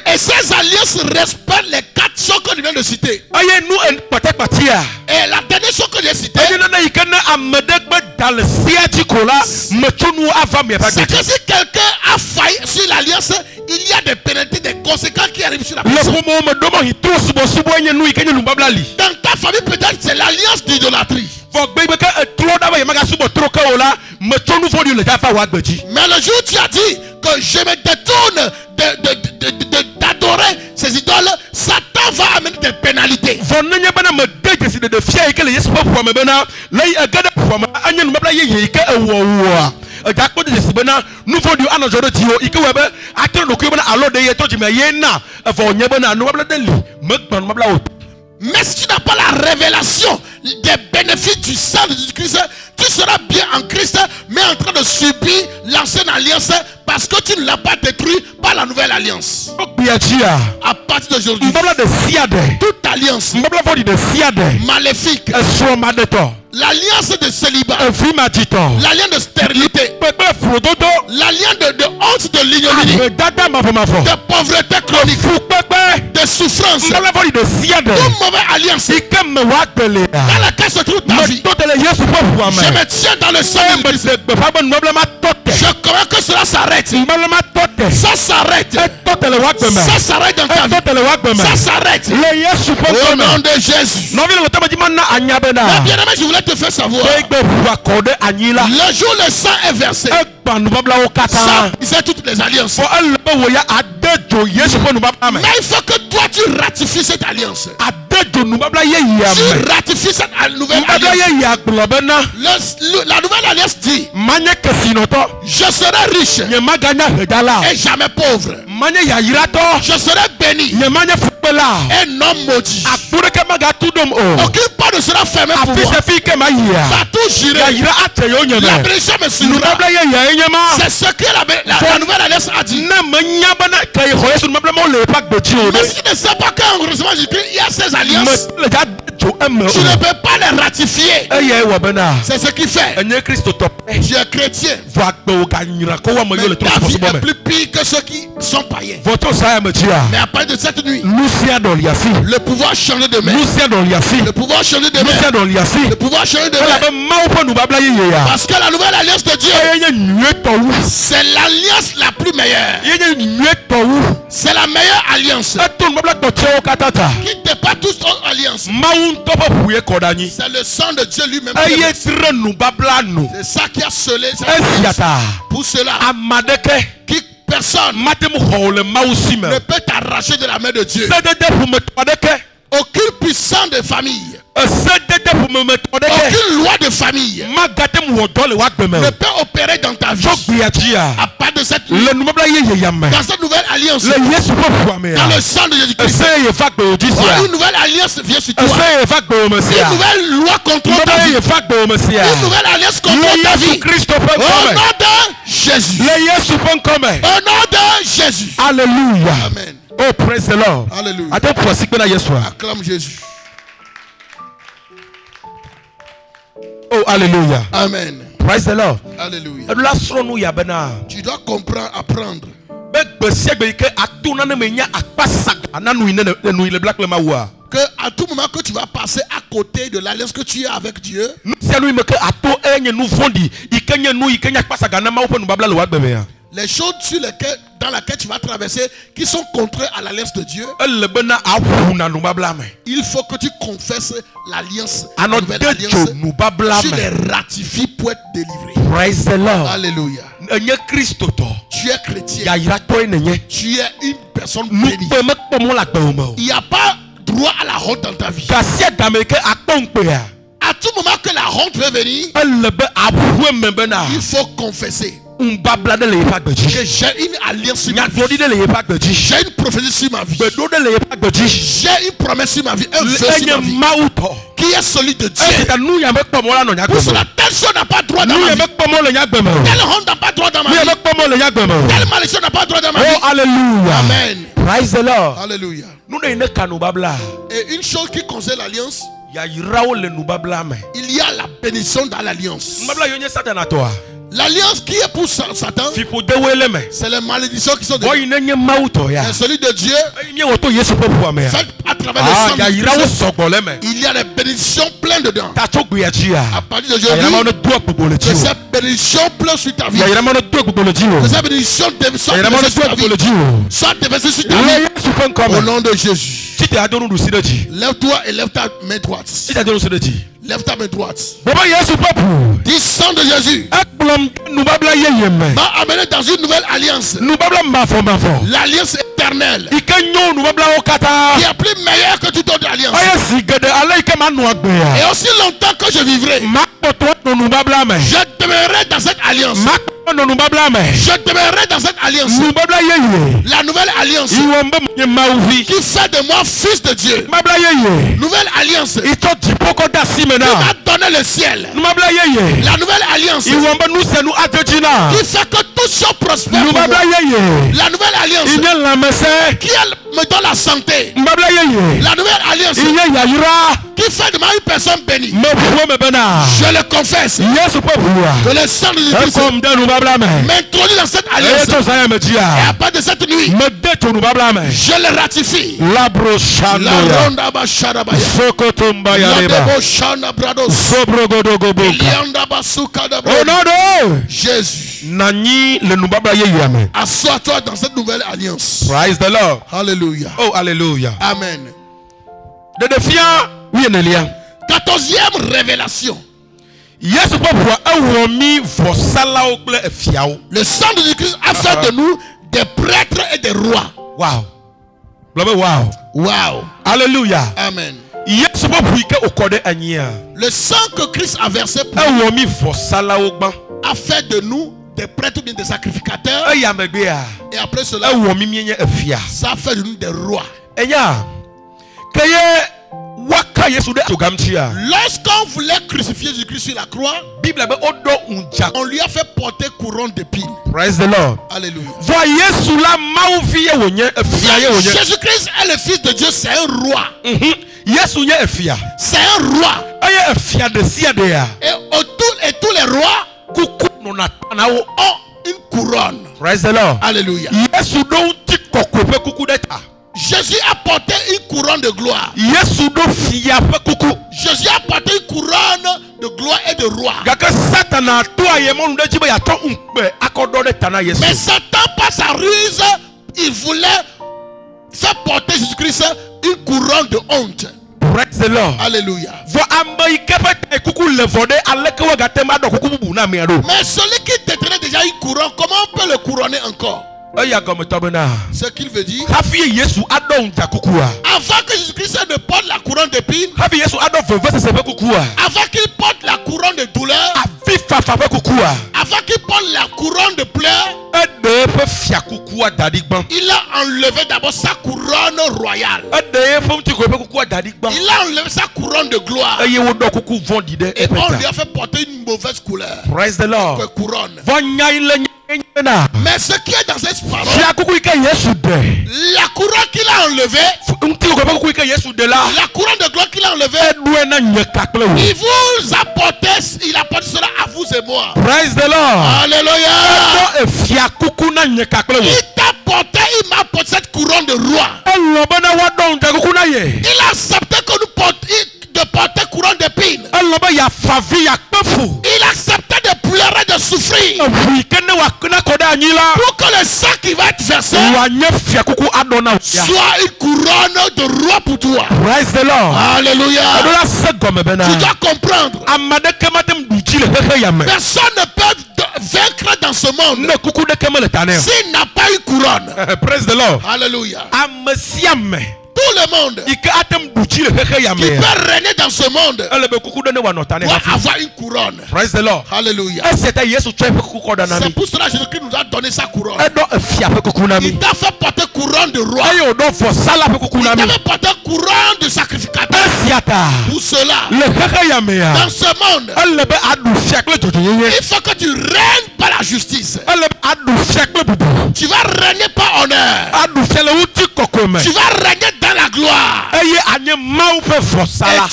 Et ces alliances respectent les quatre choses que je viens de citer. Et la dernière chose que j'ai citée, c'est que si quelqu'un a failli sur l'alliance, il y a des pénalités, des conséquences qui arrivent sur la personne. Dans ta famille, peut-être c'est l'alliance d'idolâtrie. Mais le jour où tu as dit que je me détourne d'adorer ces idoles, Satan va amener des pénalités. Mais si tu n'as pas la révélation des bénéfices du sang de Jésus-Christ, tu seras bien en Christ, mais en train de subir l'ancienne alliance parce que tu ne l'as pas détruit par la nouvelle alliance. À partir d'aujourd'hui, toute alliance maléfique, l'alliance de célibat, l'alliance de stérilité, l'alliance de honte, de l'ignominie, de pauvreté chronique, de souffrance, toute mauvaise alliance dans laquelle se trouve ta vie, je me tiens dans le sang de Christ. Je crois que cela s'arrête. Ça s'arrête. Ça s'arrête dans ta vie. Ça s'arrête. Au nom de Jésus. Mais bien-aimé, je voulais te faire savoir, le jour où le sang est versé, ça c'est toutes les alliances. Mais il faut que toi tu ratifies cette alliance. Tu ratifies cette nouvelle alliance. La nouvelle alliance dit: je serai riche et jamais pauvre. Je serai béni un homme maudit. Aucune porte ne sera fermée pour moi. Partout j'irai. La bénédiction me suivra. C'est ce que la nouvelle alliance a dit. Mais si tu ne sais pas qu'en recevant Jésus-Christ, il y a ces alliances, tu ne peux pas les ratifier. C'est ce qui fait. Tu es chrétien. Mais ta vie est plus pire que ceux qui sont païens. Mais à partir de cette nuit, le pouvoir change de main. Le pouvoir change de main. Le pouvoir change de main. Parce que la nouvelle alliance de Dieu, c'est l'alliance la plus meilleure. C'est la meilleure alliance. Qui dépasse toute autre alliance. C'est le sang de Dieu lui-même. C'est ça qui a scellé. Pour cela, qui personne ne peut t'arracher de la main de Dieu. Aucune puissance de famille, aucune loi de famille ne peut opérer dans ta vie. À part de cette nuit, dans cette nouvelle alliance, dans le sang de Jésus-Christ, une nouvelle alliance vient sur toi. Une nouvelle loi contrôle ta vie. Une nouvelle alliance contrôle ta vie. Au nom de Jésus. Au nom de Jésus. Alléluia. Amen. Oh, praise the Lord. Alléluia. Acclame Jésus. Oh, alléluia. Amen. Praise the Lord. Alléluia. Tu dois comprendre, apprendre. Que à tout moment que tu vas passer à côté de l'alliance que tu as avec Dieu, les choses dans lesquelles tu vas traverser qui sont contraires à l'alliance de Dieu, il faut que tu confesses l'alliance. Tu les ratifies pour être délivré. Praise the Lord. Alléluia. Tu es chrétien. Tu es une personne bénie. Il n'y a pas droit à la honte dans ta vie. À tout moment que la honte veut venir, il faut confesser que j'ai une alliance sur ma vie. J'ai une prophétie sur ma vie. J'ai une promesse sur ma vie. Un vœu sur ma vie qui est celui de Dieu. Pour cela, telle chose n'a pas droit dans ma vie. Telle honte n'a pas droit dans ma vie. Telle malédiction n'a pas droit dans ma vie. Oh, alléluia. Amen. Praise the Lord. Alléluia. Et une chose qui concerne l'alliance, il y a la bénédiction dans l'alliance. L'alliance qui est pour Satan, c'est les malédictions qui sont dedans. C'est celui de Dieu, fait à travers le sang. Il y a des bénédictions pleines dedans. À partir d'aujourd'hui, que cette bénédiction pleure sur ta vie. Que cette bénédiction soit déversée sur ta vie. Au nom de Jésus. Lève-toi et lève ta main droite. Lève ta main droite. Dis sang de Jésus m'a amené dans une nouvelle alliance. L'alliance éternelle qui est plus meilleure que toute autre alliance. Et aussi longtemps que je vivrai, je demeurerai dans cette alliance. Je demeurerai dans cette alliance. La nouvelle alliance qui fait de moi fils de Dieu. Nouvelle alliance qui m'a donné le ciel. La nouvelle alliance qui fait que tout soit prospère pour moi. La nouvelle alliance qui me donne la santé. La nouvelle alliance qui fait de moi une personne bénie. Je le confesse. Que le sang de Jésus m'introduit dans cette alliance. Et à partir de cette nuit, je le ratifie. La ronda basharaba. Jésus. Assois-toi dans cette nouvelle alliance. Praise the Lord. Alléluia. Oh, alléluia. Amen. 14e révélation. Le sang de Jésus a fait de nous des prêtres et des rois. Wow. Wow. Alléluia. Amen. Le sang que Christ a versé pour nous a fait de nous des prêtres ou des sacrificateurs. Et après cela, ça a fait de nous des rois. Lorsqu'on voulait crucifier Jésus-Christ sur la croix, on lui a fait porter couronne d'épines. Praise the Lord. Alléluia. Jésus-Christ est le Fils de Dieu, c'est un roi. C'est un roi. Et tous les rois ont une couronne. Praise the Lord. Alléluia. Jésus a porté une couronne de gloire. Jésus a porté une couronne de gloire et de roi. Mais Satan, par sa ruse, il voulait faire porter Jésus-Christ une couronne de honte. Praise the Lord. Alléluia. Mais celui qui détenait déjà une couronne, comment on peut le couronner encore? Ce qu'il veut dire, avant que Jésus-Christ ne porte la couronne d'épines, avant qu'il porte la couronne de douleur, avant qu'il porte la couronne de pleurs, il a enlevé d'abord sa couronne royale. Il a enlevé sa couronne de gloire. Et on lui a fait porter une mauvaise couleur. Praise the Lord. Couronne. Mais ce qui est dans cette parole, la couronne qu'il a enlevée, la couronne de gloire qu'il a enlevée, il apporte cela à vous et moi. Praise the Lord. Alléluia. Il m'a apporté cette couronne de roi. Il a accepté que nous de porter couronne d'épines. Il a accepté de pleurer, de souffrir, pour que le sang qui va être versé soit une couronne de roi pour toi. Praise the Lord. Alléluia. Tu dois comprendre, personne ne peut vaincre dans ce monde s'il n'a pas une couronne. Praise the Lord. Alléluia. Tout le monde qui peut régner dans ce monde doit avoir une couronne. Praise the Lord. Alléluia. C'est pour cela que Jésus-Christ nous a donné sa couronne. Il t'a fait porter couronne de roi. Il t'a fait porter couronne de sacrificateur. Pour cela, dans ce monde, il faut que tu règnes par la justice. Tu vas régner par honneur. Tu vas régner dans la gloire. Et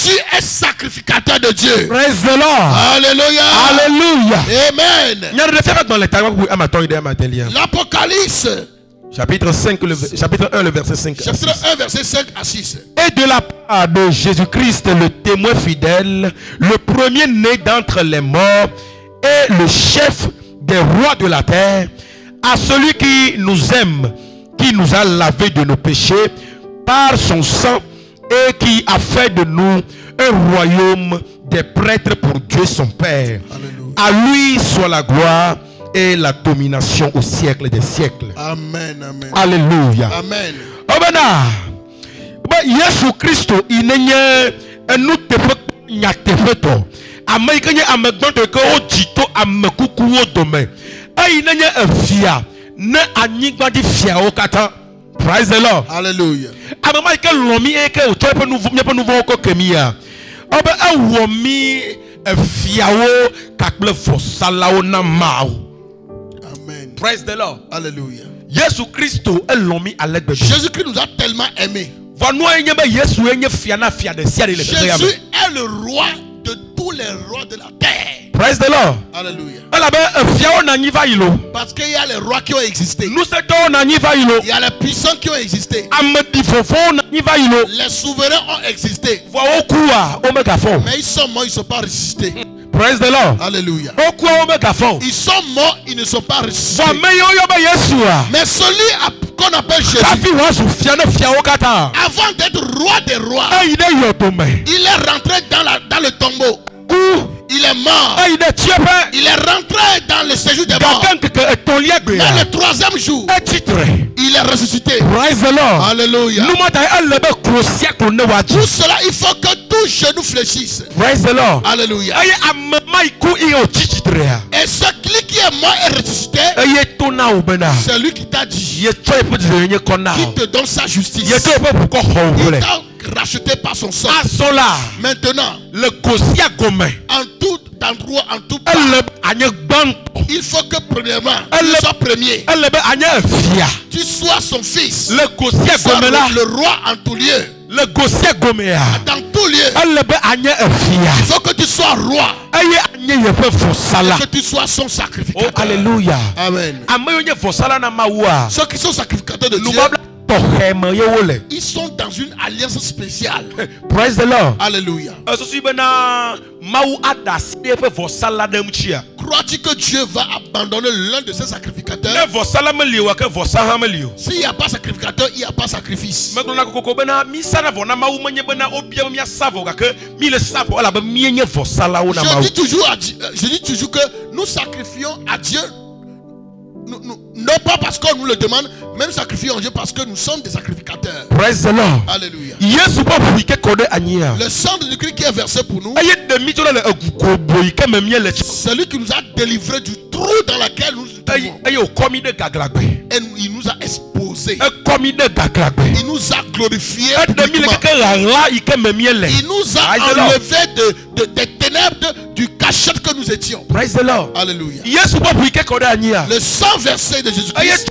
tu es sacrificateur de Dieu. Praise the Lord. Alléluia. Alléluia. Amen. L'Apocalypse. Chapitre 1, le verset 5 à 6. Chapitre 1, verset 5 à 6. Et de la part de Jésus-Christ, le témoin fidèle, le premier-né d'entre les morts et le chef des rois de la terre, à celui qui nous aime, qui nous a lavé de nos péchés par son sang et qui a fait de nous un royaume des prêtres pour Dieu son Père. Alléluia. À lui soit la gloire et la domination au siècle des siècles. Amen, amen. Alléluia. Amen. Yesu Christo il n'est nous te nyatefeto amaikanye amegbondo ke ojito amekuku odome ayi nenye efia ne anyigba di fia o kata. Praise the Lord. Hallelujah. Amama ke lomi e ke oto pe nouveau ko kemia obe ewomi efiawo kakple fosalawo na mao. Amen. Praise the Lord. Hallelujah. Jésus Christ Jésus-Christ nous a tellement aimés. Jésus est le roi de tous les rois de la terre. Praise the Lord. Alléluia. Parce qu'il y a les rois qui ont existé. Il y a les puissants qui ont existé. Les souverains ont existé. Mais ils sont morts, ils ne sont pas ressuscités. Praise the Lord. Alléluia. Ils sont morts, ils ne sont pas ressuscités. Mais celui qu'on appelle Jésus, avant d'être roi des rois, il est rentré dans le tombeau. Il est mort. Il est rentré dans le séjour des morts. Mais le troisième jour, il est ressuscité. Praise the Lord. Alléluia. Pour cela, il faut que tout genou fléchisse. Praise the Lord. Alléluia. Et celui qui est mort et ressuscité, c'est lui qui t'a dit, qui te donne sa justice. rachetés par son sang. Maintenant, le Gosia Gomé. En tout endroit, en tout part, il faut que premièrement, tu sois premier. Tu sois son fils. Le Gosia Gomé là. Le roi en tout lieu. Le Gosia Gomé. Dans tout lieu. Il faut que tu sois roi. Que tu sois son sacrificateur. Oh, alléluia. Amen. Ceux qui sont sacrificateurs de Dieu, ils sont dans une alliance spéciale. Praise the Lord. Alléluia. Crois-tu que Dieu va abandonner l'un de ses sacrificateurs? S'il n'y a pas sacrificateur, il n'y a pas sacrifice. Je dis toujours que nous sacrifions à Dieu. Non pas parce qu'on nous le demande, même sacrifions à Dieu parce que nous sommes des sacrificateurs. Praise the Lord. Alléluia. Le sang de Christ qui est versé pour nous, celui qui nous a délivrés du trou dans lequel nous nous trouvons. Et il nous a exposés. Il nous a glorifiés. Il nous a enlevés des ténèbres du cachette que nous étions. Praise the Lord. Alléluia. Le sang versé de Jésus-Christ,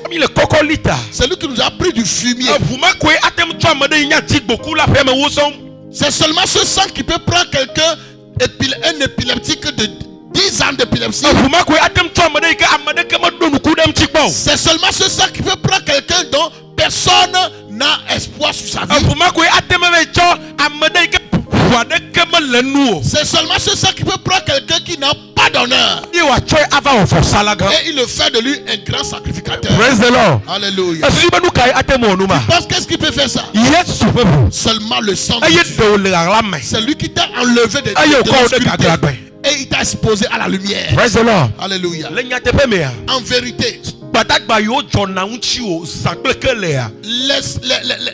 c'est lui qui nous a pris du fumier. C'est seulement ce sang qui peut prendre quelqu'un, un épileptique de 10 ans d'épilepsie. C'est seulement ce sang qui peut prendre quelqu'un dont personne n'a espoir sur sa vie. C'est seulement ce sang qui peut prendre quelqu'un qui n'a pas d'honneur. Et il le fait de lui un grand sacrificateur. Praise the Lord. Alléluia. Tu penses qu'est-ce qui peut faire ça? Seulement le sang de Dieu. C'est lui qui t'a enlevé de l'obscurité et il t'a exposé à la lumière. Praise the Lord. Alléluia. En vérité,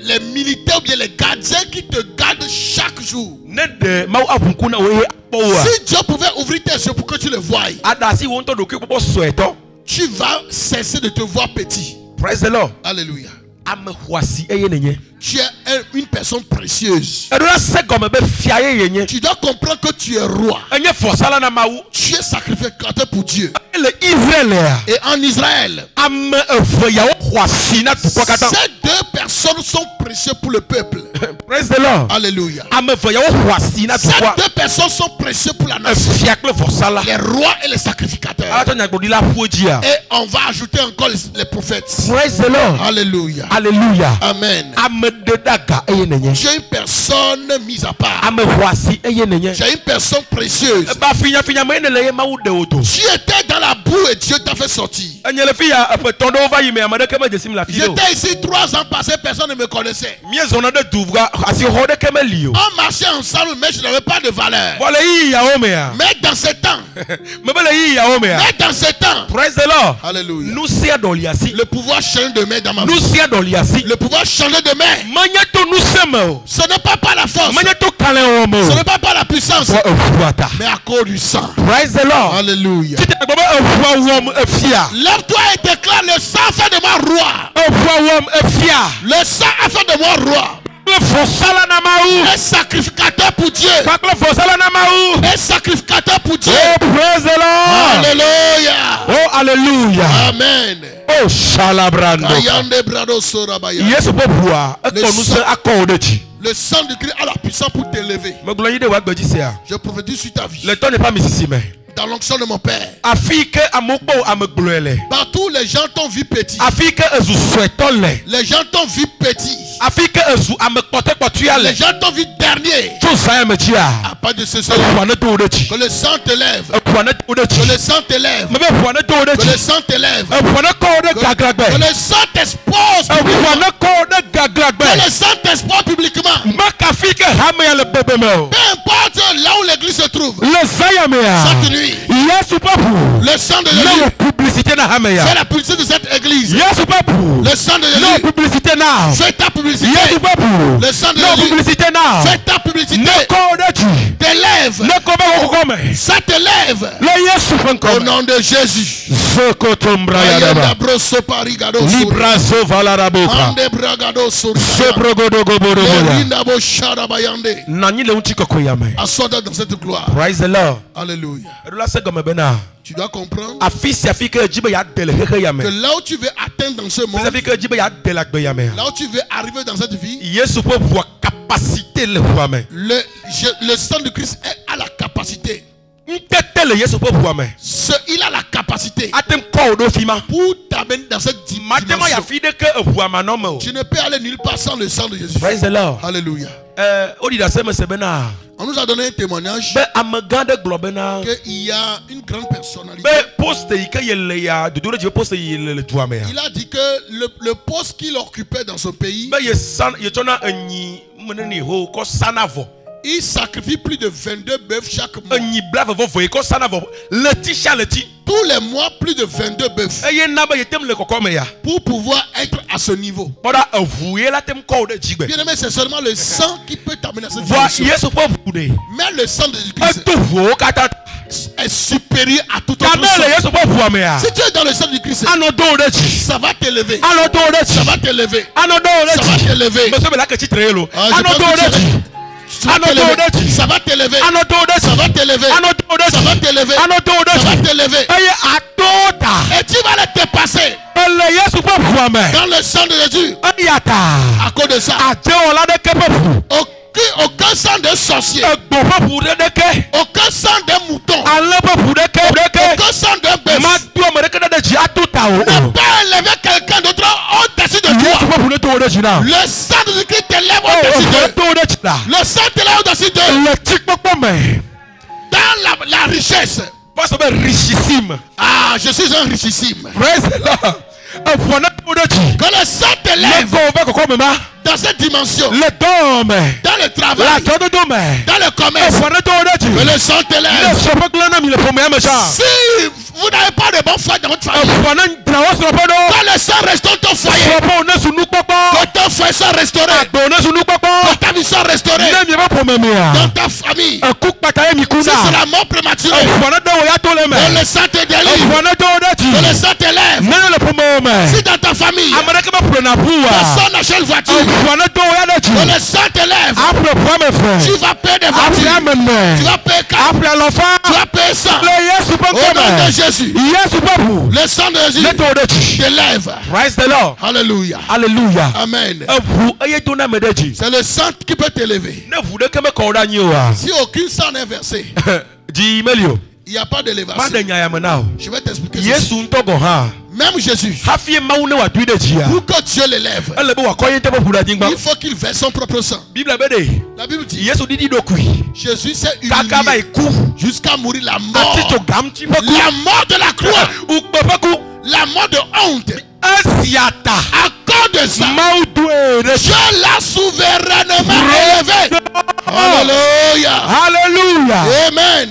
les militaires ou bien les gardiens qui te gardent chaque jour, si Dieu pouvait ouvrir tes yeux pour que tu le voies, tu vas cesser de te voir petit. Praise the Lord. Alléluia. Tu es une personne précieuse. Tu dois comprendre que tu es roi. Tu es sacrificateur pour Dieu. Et en Israël, ces deux personnes sont précieuses pour le peuple. Praise the Lord. Alléluia. Ces deux personnes sont précieuses pour la nation. Les rois et les sacrificateurs. Et on va ajouter encore les prophètes. Praise the Lord. Alléluia. Alléluia. Amen. Tu es une personne mise à part. Tu es une personne précieuse. Tu étais dans la boue et Dieu t'a fait sortir. J'étais ici 3 ans passés, personne ne me connaissait. On marchait ensemble, mais je n'avais pas de valeur. Mais dans ce temps, praise the Lord. Alléluia. Le pouvoir change de main dans ma vie. Le pouvoir changer de main. Ce n'est pas par la force. Ce n'est pas par la puissance. Mais à cause du sang. Praise the Lord. Alléluia. Lève-toi et déclare: le sang fait de moi roi. Le sang a fait de moi roi. Un sacrificateur pour Dieu. Un sacrificateur pour Dieu. Oh, praise the Lord. Alléluia. Oh, alléluia. Amen. Oh, shalabrando. Le sang de Christ a la puissance pour t'élever. Je prophétise sur ta vie. Le temps n'est pas ici, mais dans l'onction de mon Père. Partout les gens t'ont vu petit. Les gens t'ont vu petit. Les gens t'ont vu dernier. À part de ce sang, que le sang te lève. Que le sang te lève. Que le sang te lève. Que le sang t'expose. Que le sang t'expose publiquement. Peu importe là où l'église se trouve. Cette nuit, le sang de Jésus. C'est la publicité de cette église. Le sang de Jésus. Fais ta publicité. Le sang de Jésus. Fais ta publicité. T'élève. Ça t'élève. Au nom de Jésus. Assois-toi dans cette gloire. Praise the Lord. Alléluia. Tu dois comprendre que là où tu veux atteindre dans ce monde, là où tu veux arriver dans cette vie, le sang de Christ a la capacité. Il a la capacité pour t'amener dans cette dimension. Tu ne peux aller nulle part sans le sang de Jésus. Praise the Lord. Alléluia. On nous a donné un témoignage qu'il y a une grande personnalité. Il a dit que le poste qu'il occupait dans ce pays, il sacrifie plus de 22 bœufs chaque mois. Tous les mois, plus de 22 bœufs. Pour pouvoir être à ce niveau. Bien aimé, c'est seulement le sang qui peut t'amener à cette dimension. Mais le sang de Jésus-Christ est supérieur à tout autre sang. Si tu es dans le sang de Christ, ça va t'élever. Ça va t'élever. Ça va t'élever. Ça va t'élever. Ça va t'élever. Ça va t'élever. Ça va t'élever. Ça va t'élever. Et tu vas le dépasser. Dans le sang de Jésus. À cause de ça. Aucun sang de sorcier. Aucun sang de mouton. Aucun sang de bœuf. Ne pas élever quelqu'un d'autre au-dessus de toi. Le sang de Christ t'élève au-dessus de toi. Le sang t'élève au-dessus de toi. Dans la richesse. Ah, je suis un richissime. Que le sang t'élève dans cette dimension, dans le travail, dans le commerce, que le sang t'élève. Si vous n'avez pas de bonne foi dans votre famille, quand le sang restaure ton foyer, quand ton foyer soit restauré, quand ta vie soit restaurée, dans ta famille, si c'est la mort prématurée, que le sang te délivre, que le sang t'élève. Si dans ta famille, personne n'achète voiture, que le sang t'élève, tu vas payer des voitures, tu vas payer car, tu vas payer ça. Au nom de Jésus, le sang de Jésus t'élève. Alléluia. Alléluia. Amen. C'est le sang qui peut t'élever. Si aucun sang n'est versé, il n'y a pas d'élévation. Je vais t'expliquer ceci. Même Jésus, pour que Dieu l'élève, il faut qu'il verse son propre sang. La Bible dit, Jésus s'est humilié jusqu'à mourir la mort. La mort de la croix. La mort de honte. À cause de ça, Dieu l'a souverainement élevé. Alléluia. Alléluia. Amen.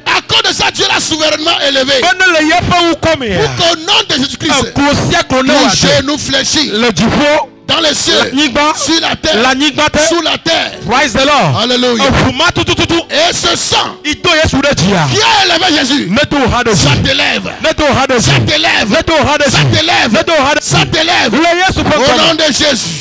À cause de ça, Dieu l'a souverainement élevé. Pour qu'au nom de Jésus-Christ, nos genoux fléchissent dans les cieux, sur la terre, sous la terre. Praise the Lord. Alléluia. Et ce sang qui a élevé Jésus, ça t'élève. Ça t'élève. Ça t'élève. Ça t'élève. Au nom de Jésus.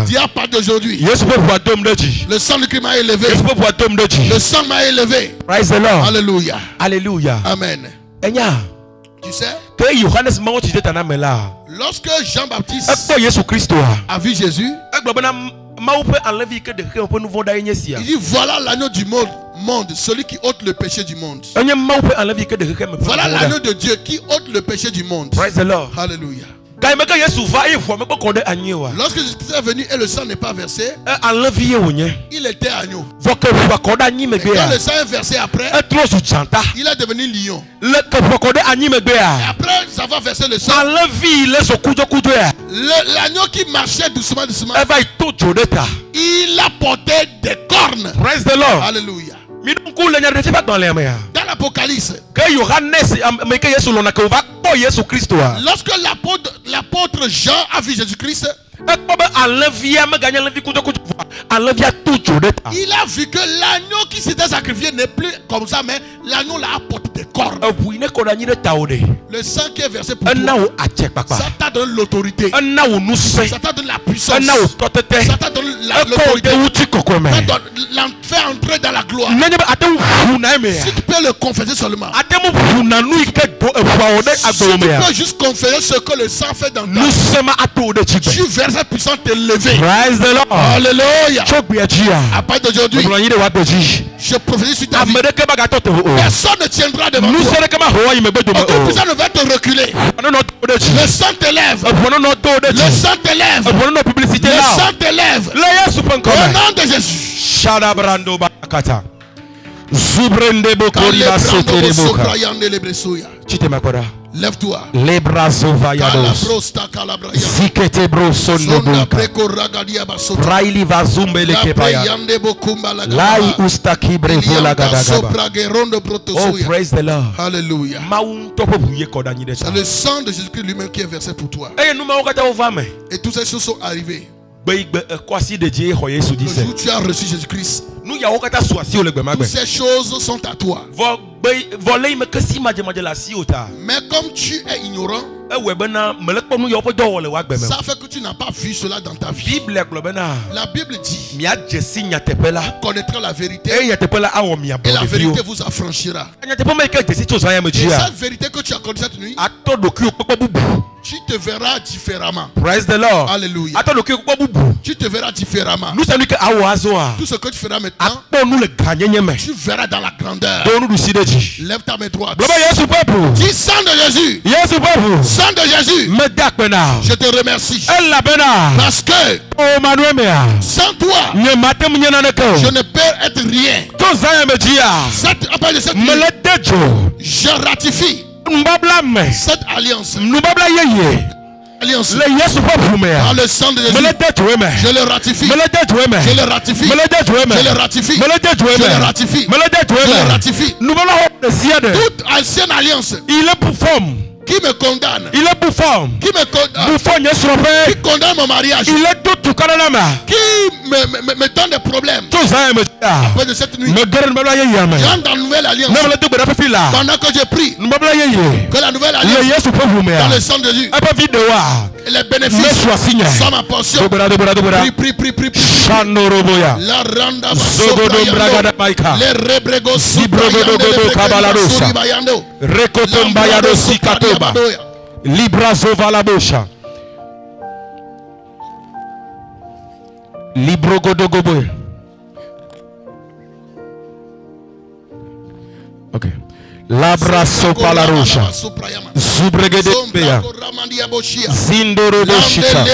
Dis à part d'aujourd'hui, le sang de Christ m'a élevé. Le sang m'a élevé. Alléluia. Alléluia. Amen. Tu sais, lorsque Jean-Baptiste a vu Jésus, il dit voilà l'agneau du monde, celui qui ôte le péché du monde. Voilà l'agneau de Dieu qui ôte le péché du monde. Alléluia. Lorsque Jésus est venu et le sang n'est pas versé, il était agneau. Et quand le sang est versé après, il est devenu lion. Et après avoir versé le sang, l'agneau qui marchait doucement, il a porté des cornes. Alléluia. Dans l'Apocalypse, lorsque l'apôtre Jean a vu Jésus-Christ, il a vu que l'agneau qui s'était sacrifié n'est plus comme ça, mais l'agneau l'a apporté des cornes. Le sang qui est versé pour toi, ça t'a donné l'autorité, ça t'a donné la puissance, ça t'a donné l'autorité, fait entrer dans la gloire. Si tu peux le confesser seulement, si tu peux juste confesser ce que le sang fait dans toi, tu verras sa puissance t'élever. Alléluia. À partir d'aujourd'hui, je prophétise sur ta vie. Personne ne tiendra devant toi. Aucune puissance ne va te reculer. Le sang t'élève. Le sang t'élève. Le sang t'élève. Au nom de Jésus. Lève-toi. Oh, praise the Lord. Alléluia. C'est le sang de Jésus-Christ lui-même qui est versé pour toi. Et toutes ces choses sont arrivées. Le jour où tu as reçu Jésus-Christ, toutes ces choses sont à toi. Mais comme tu es ignorant, ça fait que tu n'as pas vu cela dans ta vie. La Bible dit, vous connaîtrez la vérité et la vérité vous affranchira. Et cette vérité que tu as connue cette nuit, tu te verras différemment. Praise the Lord. Alléluia. Tu te verras différemment. Tout ce que tu feras maintenant, tu verras dans la grandeur. Lève ta main droite. Dis sang de Jésus. Sang de Jésus. Je te remercie. Parce que sans toi, je ne peux être rien. Après de cette nuit, je ratifie cette alliance. Alliance. Par le sang de Jésus, je le ratifie. Je le ratifie. Je le ratifie. Je le ratifie. Je le ratifie. Toute ancienne alliance qui me condamne, il est bouffon, qui me condamne, qui condamne mon mariage, il est tout qui me donne des problèmes. Après de cette nuit, j'entre dans la nouvelle alliance. Pendant que je prie, que la nouvelle alliance dans le sang de Jésus et les bénéfices sont ma portion. Prie. La randa les rebregos subayando Rekotombaya sikatoba. Libra zova la bosha. Libro godogobo. Okay. Labra sopa la rocha. Zubregede beya. Zindoro boshita.